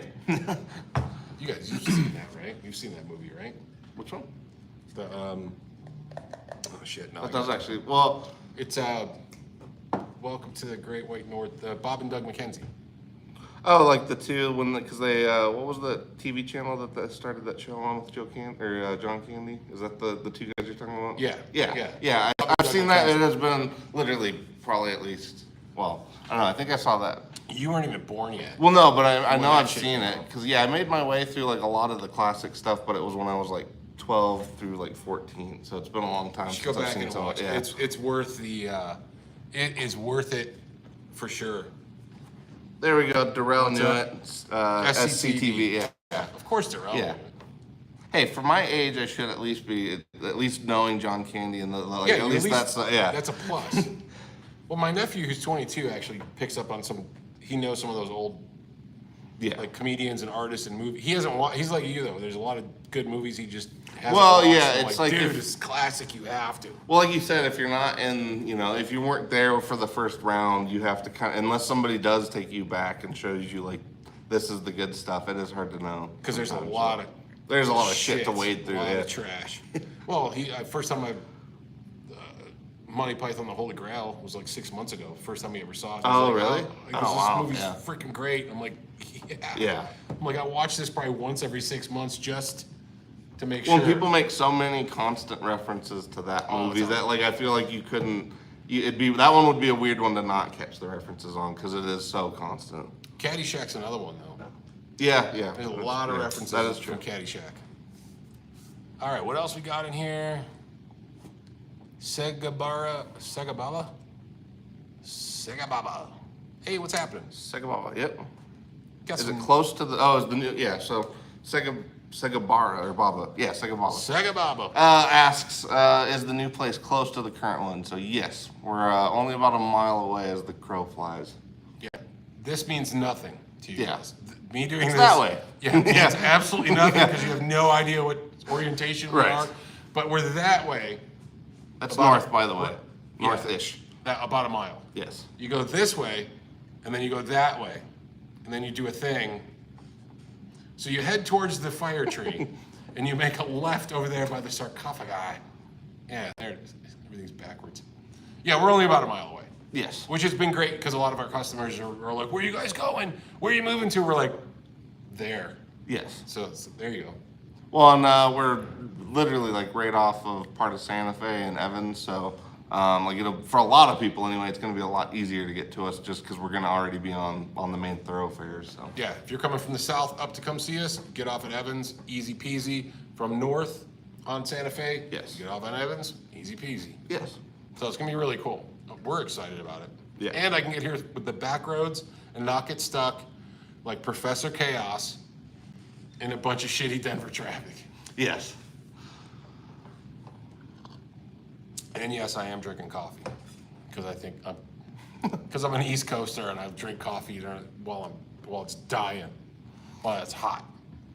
You guys, you've seen that, right? You've seen that movie, right? Which one? The oh shit, no. That does actually. Well, It's Welcome to the Great White North. Bob and Doug McKenzie. oh, like the two because they what was the TV channel that started that show on with John Candy? Is that the two guys you're talking about? Yeah. Yeah. I've seen that. It has been literally probably at least. Well, I don't know. I think I saw that. You weren't even born yet. Well, no, but I know that I've shit seen came it out. because I made my way through like a lot of the classic stuff, but it was when I was like 12 through like 14, so it's been a long time You should since go I've back seen and some of watch it. it. It's worth the. It is worth it, for sure. There we go. Darrell What's knew up? it. SCTV. Yeah. Of course they're all. Yeah. Hey, for my age, I should at least be knowing John Candy and at least that's That's a plus. Well, my nephew, who's 22, actually picks up on some. He knows some of those old, like comedians and artists and movies. He hasn't watched. He's like you though. There's a lot of good movies he just hasn't Well, watched. yeah, I'm it's like dude, if- it's classic. You have to. Well, like you said, if you're not in, if you weren't there for the first round, you have to unless somebody does take you back and shows you like this is the good stuff. It is hard to know Because there's a sometimes, lot so. of. There's a lot of shit to wade through. A lot Yeah. of trash. Well, first time Monty Python the Holy Grail was like 6 months ago. First time we ever saw it. Oh, like, really? This wow. movie's Yeah. freaking great. I'm like, yeah. Yeah. I'm like, I watch this probably once every 6 months just to make Well, sure. people make so many constant references to that movie that like I feel like you couldn't. That one would be a weird one to not catch the references on because it is so constant. Caddyshack's another one though. Yeah. There's a lot of references That is true. from Caddyshack. All right, what else we got in here? Segababa. Hey, what's happening? Segababa. Yep. Got Is some it close to the? Oh, is the new? Yeah. So Segabara or Baba. Yeah, Segababa. Segababa. Asks, is the new place close to the current one? So yes, we're only about a mile away as the crow flies. Yeah, this means nothing to you Yeah. guys. Me doing this. That way. Yeah, it means absolutely nothing because you have no idea what orientation we Right. are. But we're that way. That's About north, a- by the way. yeah. North-ish. About a mile. Yes. You go this way, and then you go that way, and then you do a thing. So you head towards the fire tree, and you make a left over there by the sarcophagi. Yeah, there it is. Everything's backwards. Yeah, we're only about a mile away. Yes. Which has been great because a lot of our customers are like, where are you guys going? Where are you moving to? We're like, there. Yes. So there you go. Well, and we're literally like right off of part of Santa Fe and Evans, so like for a lot of people anyway, it's going to be a lot easier to get to us just because we're going to already be on the main thoroughfares. So Yeah, if you're coming from the south up to come see us, get off at Evans, easy peasy. From north on Santa Fe, Yes. get off at Evans, easy peasy. yes. So it's gonna be really cool. We're excited about it. Yeah. And I can get here with the back roads and not get stuck like Professor Chaos in a bunch of shitty Denver traffic. Yes. And yes, I am drinking coffee because I'm an East Coaster and I drink coffee while it's dying, while it's hot.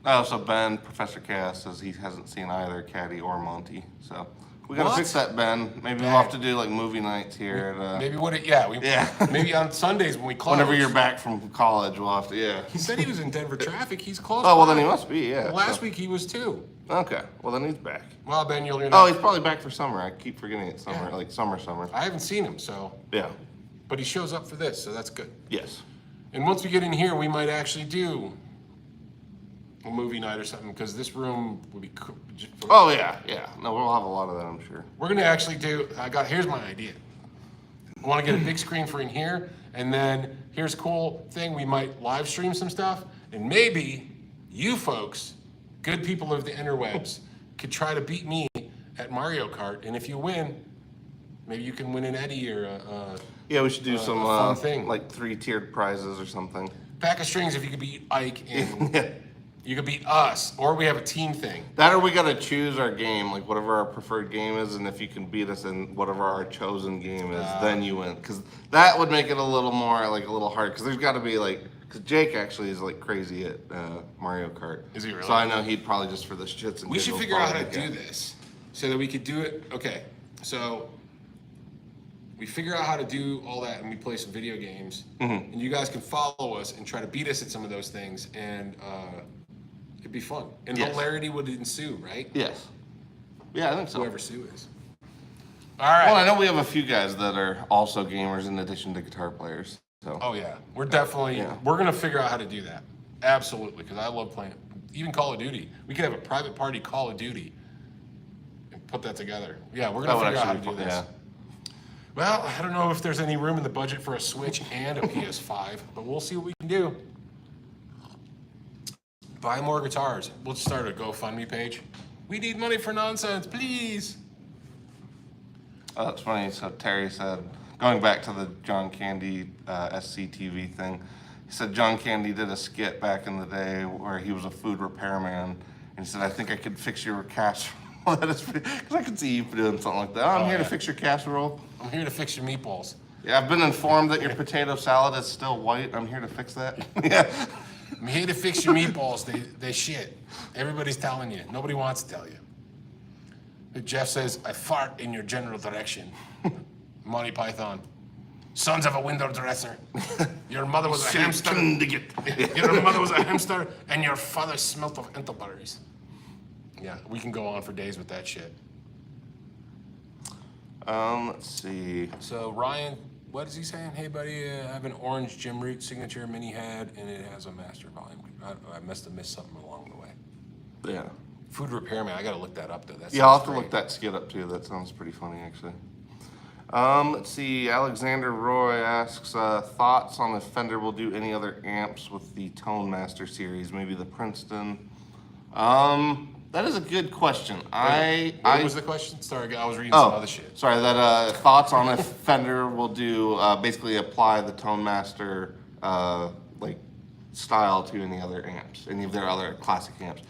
Oh, so Ben, Professor Chaos says he hasn't seen either Caddy or Monty. So we got to What? fix that, Ben. Maybe we'll have to do like movie nights here at Maybe Yeah. maybe on Sundays when we close. whenever you're back from college, we'll have to. Yeah. He said he was in Denver traffic. He's close. Oh well, by. then he must be. Yeah. Last so- week he was too. Okay. Well, then he's back. Well, Ben, you're Oh, not. he's probably back for summer. I keep forgetting it's summer, Yeah. like summer. I haven't seen him, so. Yeah. But he shows up for this, so that's good. Yes. And once we get in here, we might actually do a movie night or something, because this room would be. Oh yeah, yeah. No, we'll have a lot of that, I'm sure. We're gonna actually do. Here's my idea. I want to get a big screen for in here, and then here's a cool thing. We might live stream some stuff, and maybe you folks, good people of the interwebs, could try to beat me at Mario Kart. And if you win, maybe you can win an Eddie or a Yeah, we should do some fun thing. like 3-tiered prizes or something. pack of strings if you could beat Ike and you could beat us, or we have a team thing. That or we gotta choose our game, like whatever our preferred game is, and if you can beat us in whatever our chosen game is, then you win. Because that would make it a little more, like a little hard, because there's gotta be like, because Jake actually is like crazy at Mario Kart. Is he really? So I know he'd probably just for the shits and We should giggles figure out how probably to do get- this so that we could do it. Okay, so we figure out how to do all that and we play some video games, and you guys can follow us and try to beat us at some of those things, and it'd be fun. And Yes. hilarity would ensue, right? Yes. Yeah, I think so. Whoever Sue is. All right. Well, I know we have a few guys that are also gamers in addition to guitar players. So Oh yeah, we're definitely Yeah. we're gonna figure out how to do that. Absolutely, because I love playing. Even Call of Duty, we could have a private party Call of Duty and put that together. Yeah, we're that gonna would figure out how actually to be do fun. this. Yeah. Well, I don't know if there's any room in the budget for a Switch and a PS5, but we'll see what we can do. Buy more guitars. We'll start a GoFundMe page. We need money for nonsense, please. Oh, that's funny. So Terry said, going back to the John Candy SCTV thing, he said John Candy did a skit back in the day where he was a food repairman, and he said, "I think I could fix your casserole." Because I could see you doing something like that. I'm here to yeah. fix your casserole. I'm here to fix your meatballs. Yeah, I've been informed that your potato salad is still white. I'm here to fix that. Yeah. I'm here to fix your meatballs. They shit. Everybody's telling you. Nobody wants to tell you. But Jeff says, I fart in your general direction. Monty Python. Sons of a window dresser. Your mother was a hamster. Your mother was a hamster, and your father smelt of entleberries. Yeah, we can go on for days with that shit. Let's see. So Ryan, what is he saying? Hey buddy, I have an orange Jim Root signature mini head, and it has a master volume. I must have missed something along the way. Yeah. Food repairman, I gotta look that up though. Yeah, I'll have to look that skit up too. That sounds pretty funny, actually. Let's see. Alexander Roy asks thoughts on if Fender will do any other amps with the Tone Master series, maybe the Princeton. That is a good question. What was the question? Sorry, I was reading some other shit. Sorry. That thoughts on if Fender will do basically apply the Tone Master like style to any other amps, any of their other classic amps.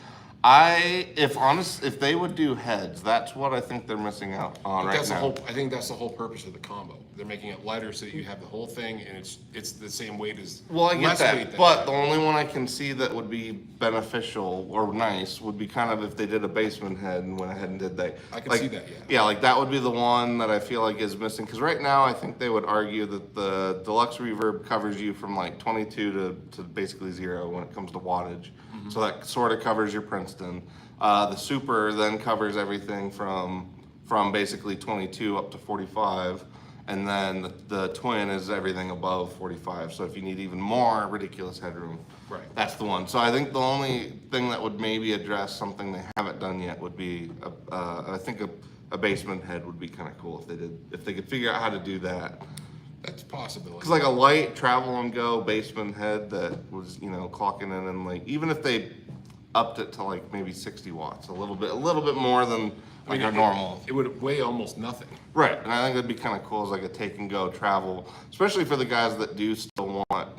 If they would do heads, that's what I think they're missing out on right now. I think that's the whole purpose of the combo. They're making it lighter so that you have the whole thing, and it's the same weight as. Well, I get less weight that, than but the only one I can see that would be beneficial or nice would be kind of if they did a basement head and went ahead and did that. I can see that, yeah. Yeah, like that would be the one that I feel like is missing, because right now I think they would argue that the deluxe reverb covers you from like 22 to basically 0 when it comes to wattage. So that sort of covers your Princeton. The Super then covers everything from basically 22 up to 45. And then the Twin is everything above 45. So if you need even more ridiculous headroom, Right. that's the one. So I think the only thing that would maybe address something they haven't done yet would be, I think a basement head would be kind of cool if they could figure out how to do that. That's a possibility. Because like a light travel and go basement head that was, clocking in and like, even if they upped it to like maybe 60 watts, a little bit more than like our normal. It would weigh almost nothing. Right, and I think that'd be kind of cool as like a take and go travel, especially for the guys that do still want,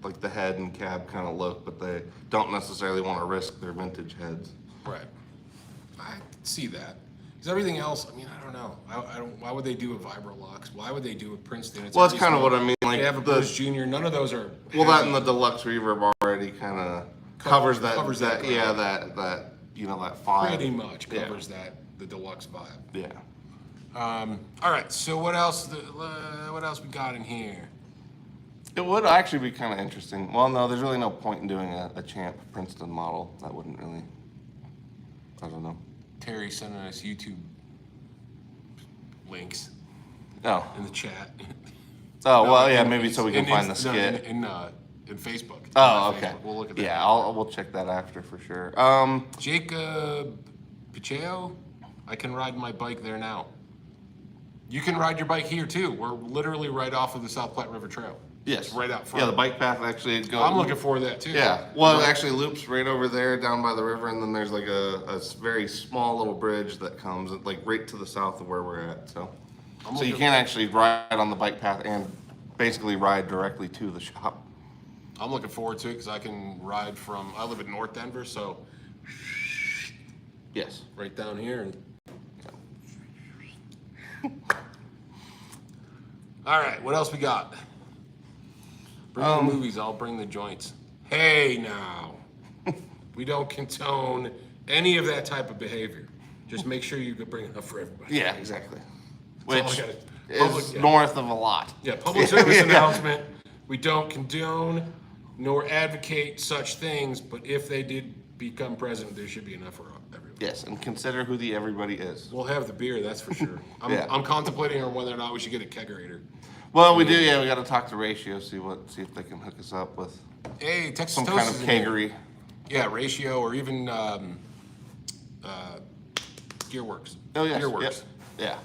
like the head and cab kind of look, but they don't necessarily want to risk their vintage heads. Right. I see that. Because everything else, I mean, I don't know. Why would they do a Vibrolux? Why would they do a Princeton? Well, that's kind of what I mean. Like they have a Bruce Jr. None of those are. Well, that and the deluxe reverb already kind of covers that. Yeah, that 5. Pretty much covers the deluxe vibe. Yeah. All right. So what else? What else we got in here? It would actually be kind of interesting. Well, no, there's really no point in doing a Champ Princeton model. That wouldn't really. I don't know. Terry sending us YouTube links Oh. in the chat. Oh, well, yeah, maybe so we can find the No, skit. in Facebook. Oh, Facebook. okay. We'll look at that. Yeah, we'll check that after for sure. Jacob Picheo, I can ride my bike there now. You can ride your bike here too. We're literally right off of the South Platte River Trail. Yes. It's right out front. Yeah, the bike path actually goes. I'm looking forward to that too. Yeah, well, it actually loops right over there down by the river, and then there's like a very small little bridge that comes like right to the south of where we're at. So you can actually ride on the bike path and basically ride directly to the shop. I'm looking forward to it because I can ride I live in North Denver, so Yes. right down here. And all right, what else we got? Bring the movies, I'll bring the joints. Hey now, we don't condone any of that type of behavior. Just make sure you can bring enough for everybody. Yeah, exactly. That's all Which I gotta- is north of a lot. Yeah, public service announcement. We don't condone nor advocate such things, but if they did become president, there should be enough for everyone. Yes, and consider who the everybody is. We'll have the beer, that's for sure. Yeah. I'm contemplating on whether or not we should get a kegerator. Well, we do. Yeah, we got to talk to Ratio, see if they can hook us up with Hey, Texas some Toast kind of is in here. kegery. Yeah, Ratio or even Gearworks. Oh yes. Gearworks. Yep. Yeah.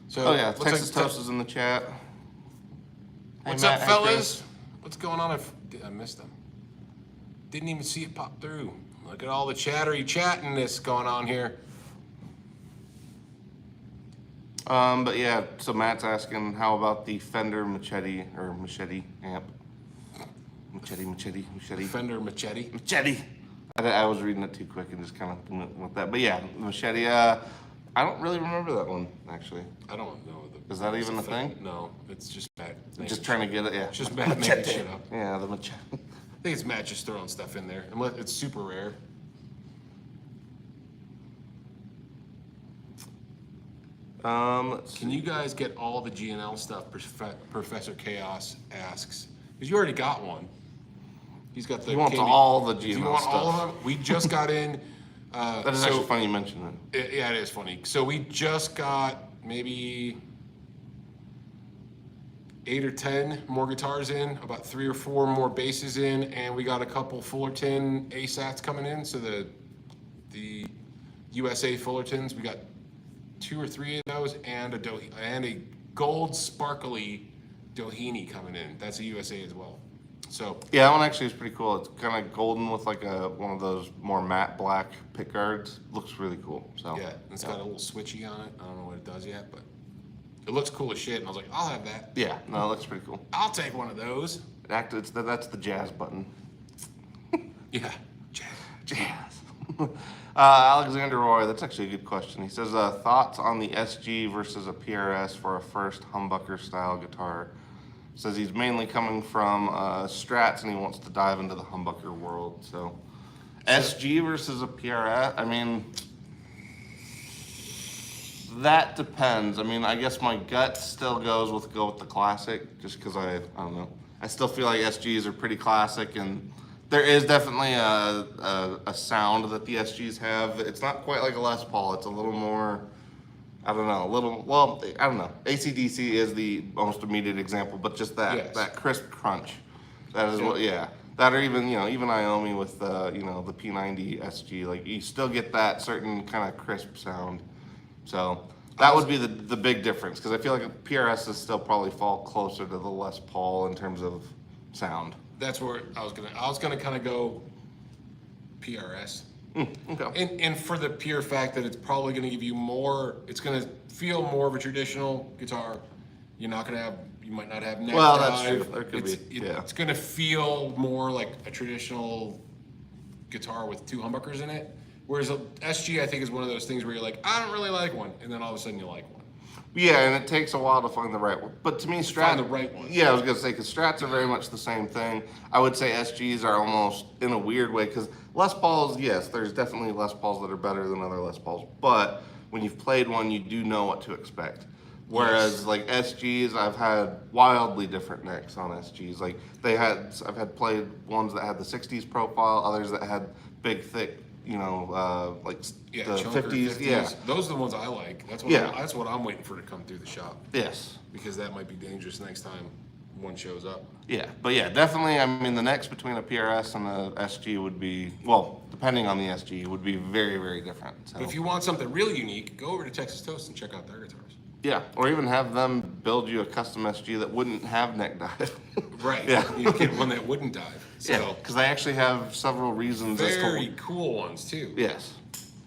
So, Oh yeah. looks Texas like Toast is in the chat. Hey, What's Matt, up, hey, fellas? Chris. What's going on? I missed them. Didn't even see it pop through. Look at all the chattiness going on here. But yeah, so Matt's asking, how about the Fender Machete amp? Machete. Fender Machete. Machete. I was reading it too quick and just kind of went with that. But yeah, Machete. I don't really remember that one actually. I don't know. Is that even a thing? No, it's just Matt. Just trying to get it. Yeah. It's just Matt making shit up. Yeah, the Machete. I think it's Matt just throwing stuff in there. Unless it's super rare. Let's see. Can you guys get all the GNL stuff Professor Chaos asks? Because you already got one. He's got the. He wants KB all the Do you GNL want all stuff. of them? We just got in. That is actually funny you mention it. Yeah, it is funny. So we just got maybe 8 or 10 more guitars in, about 3 or 4 more basses in, and we got a couple Fullerton ASATs coming in. So the USA Fullertons, we got 2 or 3 of those, and a gold sparkly Doheny coming in. That's a USA as well. So Yeah, that one actually is pretty cool. It's kind of golden with like one of those more matte black pick guards. Looks really cool. So yeah, it's got a little switchy on it. I don't know what it does yet, but it looks cool as shit. And I was like, I'll have that. Yeah, no, it looks pretty cool. I'll take one of those. That's the jazz button. Yeah, jazz. Jazz. Alexander Roy, that's actually a good question. He says, thoughts on the SG versus a PRS for a first humbucker style guitar. Says he's mainly coming from Strats and he wants to dive into the humbucker world. So SG versus a PRS, I mean, that depends. I mean, I guess my gut still go with the classic, just because I don't know. I still feel like SGs are pretty classic, and there is definitely a sound that the SGs have. It's not quite like a Les Paul. It's a little more, I don't know. AC/DC is the most immediate example, but just that crisp crunch. That is what, yeah. That, or even Iommi with the P90 SG, like you still get that certain kind of crisp sound. So that would be the big difference, because I feel like a PRS is still probably fall closer to the Les Paul in terms of sound. That's where I was gonna kind of go PRS. Okay. And for the pure fact that it's probably gonna give you more, it's gonna feel more of a traditional guitar. You might not have neck Well, dive. that's true. There could be. Yeah. It's gonna feel more like a traditional guitar with 2 humbuckers in it. Whereas a SG, I think, is one of those things where you're like, I don't really like one, and then all of a sudden you like one. Yeah, and it takes a while to find the right one. But to me, Strats. Find the right one. Yeah, I was gonna say, because Strats are very much the same thing. I would say SGs are almost in a weird way, because Les Pauls, yes, there's definitely Les Pauls that are better than other Les Pauls. But when you've played one, you do know what to expect. Whereas like SGs, I've had wildly different necks on SGs. Like I've had played ones that had the 60s profile, others that had big, thick, like the chunker 50s. Yeah. Those are the ones I like. That's what I'm waiting for to come through the shop. Yes. Because that might be dangerous next time one shows up. Yeah, but yeah, definitely. I mean, the necks between a PRS and a SG would be, well, depending on the SG, would be very, very different. So. But if you want something really unique, go over to Texas Toast and check out their guitars. Yeah, or even have them build you a custom SG that wouldn't have neck dive. Right. Yeah. You get one that wouldn't dive. So Yeah, because they actually have several reasons. very cool ones too. Yes,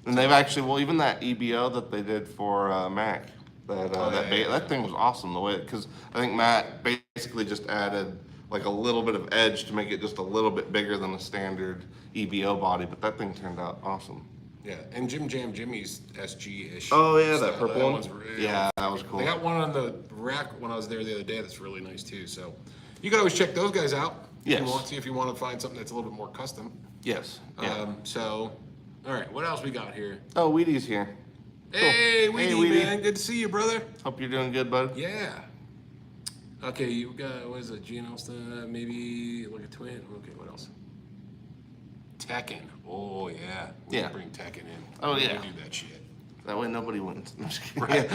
and they've actually, well, even that EBO that they did for Mac, that thing was awesome. The way, because I think Matt basically just added like a little bit of edge to make it just a little bit bigger than a standard EBO body, but that thing turned out awesome. Yeah, and Jim Jam Jimmy's SG-ish. Oh yeah, that style, purple one. one's really, Yeah, that was cool. They got one on the rack when I was there the other day that's really nice too. So you can always check those guys out if you want to, if you want to find something that's a little bit more custom. Yes. Yeah. So, all right, what else we got here? Oh, Weedy's here. Hey, Cool. Weedy, Weedy. man, good to see you, brother. Hope you're doing good, bud. Yeah. Okay, you got, what is it, GNL stuff, maybe, like a twin, okay, what else? Tekken, oh yeah. We Yeah. can bring Tekken in. Oh, We yeah. do that shit. That way nobody wins. I'm just kidding. Right.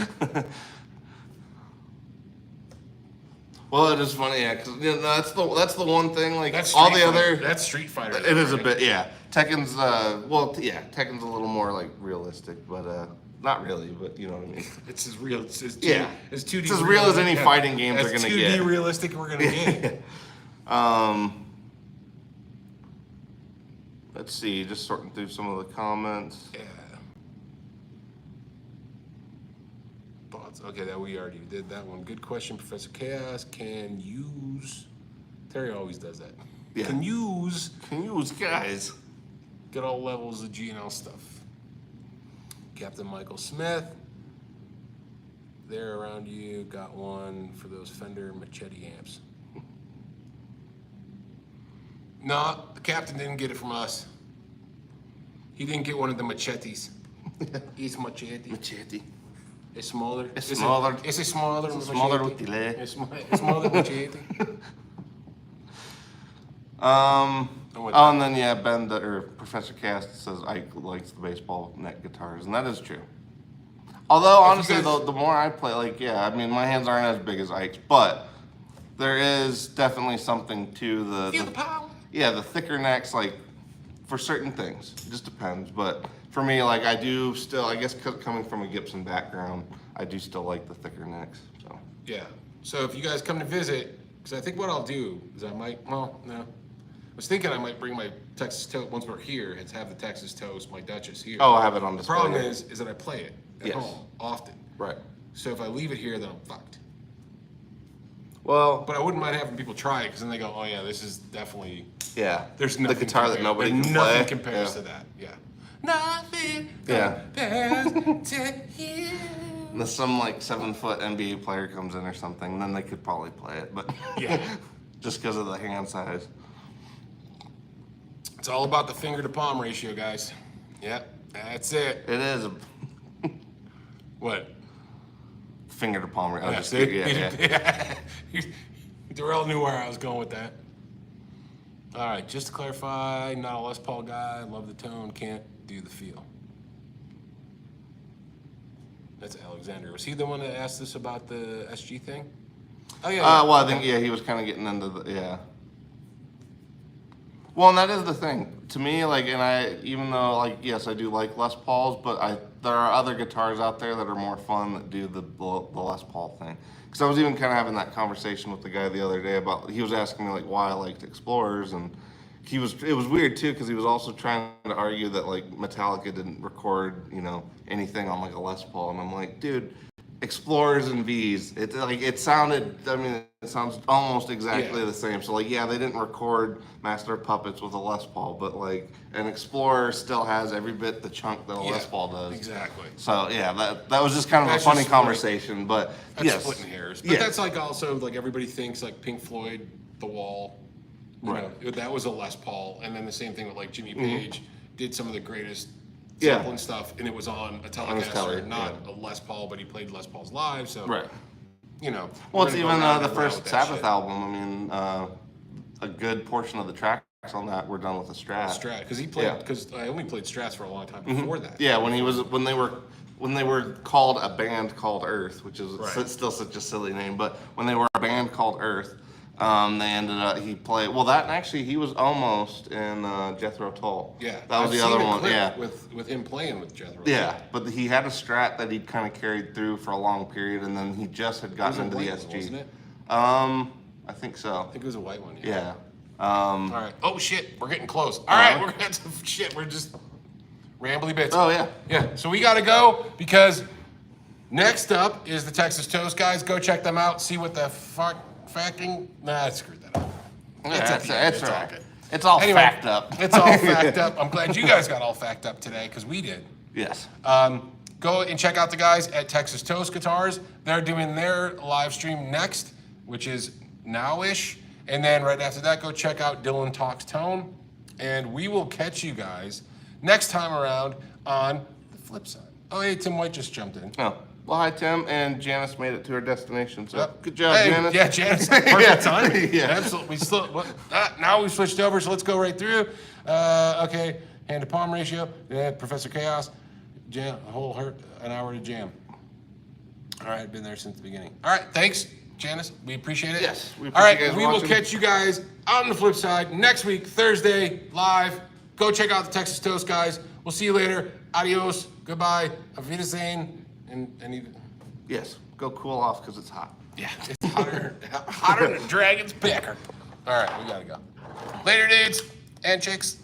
Well, it is funny, yeah, because that's the one thing. Like That's all Street the Fighter. other, That's Street Fighter. it is a right? bit, yeah. Tekken's, Tekken's a little more like realistic, but not really, but you know what I mean. It's as real. It's 2D. Yeah. It's 2D. It's as real as any fighting games as are gonna 2D get. realistic we're gonna get. Let's see, just sorting through some of the comments. Yeah. Thoughts? Okay, that we already did that one. Good question, Professor Chaos. Can use. Terry always does that. Yeah. Can use. Guys. Get all levels of GNL stuff. Captain Michael Smith. There around you. Got one for those Fender Machete amps. No, the captain didn't get it from us. He didn't get one of the machetes. It's machete. Machete. It's smaller. It's smaller. It's a smaller It's machete. smaller with delay. It's smaller machete. And then yeah, Professor Cast says Ike likes the baseball neck guitars, and that is true. Although honestly, guys- the more I play, like I mean, my hands aren't as big as Ike's, but there is definitely something to Feel the power. yeah, the thicker necks, like for certain things. It just depends. But for me, like I do still, I guess coming from a Gibson background, I do still like the thicker necks. So Yeah. So if you guys come to visit, because I think what I'll do is I might, well, no. I was thinking I might bring my Texas Toast, once we're here, and have the Texas Toast, my Duchess here. I have it on The display. problem is that I play it at Yes. home often. Right. So if I leave it here, then I'm fucked. Well, But I wouldn't mind having people try it, because then they go, oh yeah, this is definitely, yeah. there's the nothing guitar that nobody can nothing play. compares Yeah. to that. Yeah. Nothing Yeah. compares to you. Unless some like 7-foot NBA player comes in or something, then they could probably play it. But Yeah. just because of the hand size. It's all about the finger to palm ratio, guys. Yep, that's it. It is a What? finger to palm. Yeah, Just, see? yeah. Darrell knew where I was going with that. All right, just to clarify, not a Les Paul guy. Love the tone, can't do the feel. That's Alexander. Was he the one that asked us about the SG thing? Oh yeah. Well, I think he was kind of getting into the Well, and that is the thing to me. Like, and I even though like yes, I do like Les Pauls, but there are other guitars out there that are more fun that do the Les Paul thing. Because I was even kind of having that conversation with the guy the other day about he was asking me like why I liked Explorers, and it was weird too because he was also trying to argue that like Metallica didn't record anything on like a Les Paul, and I'm like, dude, Explorers and V's, it sounded, I mean, it sounds almost exactly the same. So like, yeah, they didn't record Master of Puppets with a Les Paul, but like an Explorer still has every bit the chunk that a Les Paul does. Exactly. So yeah, that was just kind of That's a funny just conversation, but That's yes. splitting hairs. But Yeah. that's like also like everybody thinks like Pink Floyd, The Wall. You Right. know, that was a Les Paul, and then the same thing with like Jimmy Page did some of the greatest Yeah. sampling stuff, and it was on a his Telecaster, Tele, not a Les Paul, but he played Les Pauls live. So Right. you know. Well, we're it's gonna go even round the and round first with that Sabbath shit. album. I mean, a good portion of the tracks on that were done with a Strat. Strat, because he played, Yeah. because I only played Strats for a long time before that. Yeah, when they were called a band called Earth, which is Right. still such a silly name, but when they were a band called Earth, they ended up he was almost in Jethro Tull. Yeah, that was I've the other seen a one. clip Yeah, with him playing with Jethro. yeah, but he had a Strat that he'd kind of carried through for a long period, and then he just had It was gotten a into the white SG. one, wasn't it? I think so. I think it was a white one. Yeah. All right. Oh shit, we're getting close. All right, we're gonna shit. We're just rambly bits. Oh yeah. Yeah. So we gotta go because next up is the Texas Toast guys. Go check them out. See what the fucking. Nah, I screwed that up. It's all right. good. It's all Anyway, fact up. It's all fact up. I'm glad you guys got all fact up today because we did. Yes. Go and check out the guys at Texas Toast Guitars. They're doing their live stream next, which is now-ish. And then right after that, go check out Dylan Talks Tone. And we will catch you guys next time around on the flip side. Oh, hey, Tim White just jumped in. Oh. Well, hi, Tim, and Janice made it to her destination, so Yep. good job, Hey, Janice. Yeah, Janice. Perfect timing. Yeah. Absolutely. We still, now we switched over, so let's go right through. Okay, hand to palm ratio. Yeah, Professor Chaos. Jam, an hour to jam. All right, been there since the beginning. All right, thanks, Janice. We appreciate it. Yes, we All right, appreciate you guys we will watching. catch you guys on the flip side next week, Thursday, live. Go check out the Texas Toast guys. We'll see you later. Adios. Goodbye. Auf Wiedersehen. And Yes, go cool off because it's hot. yeah, it's hotter than a dragon's pecker. All right, we gotta go. Later, dudes and chicks.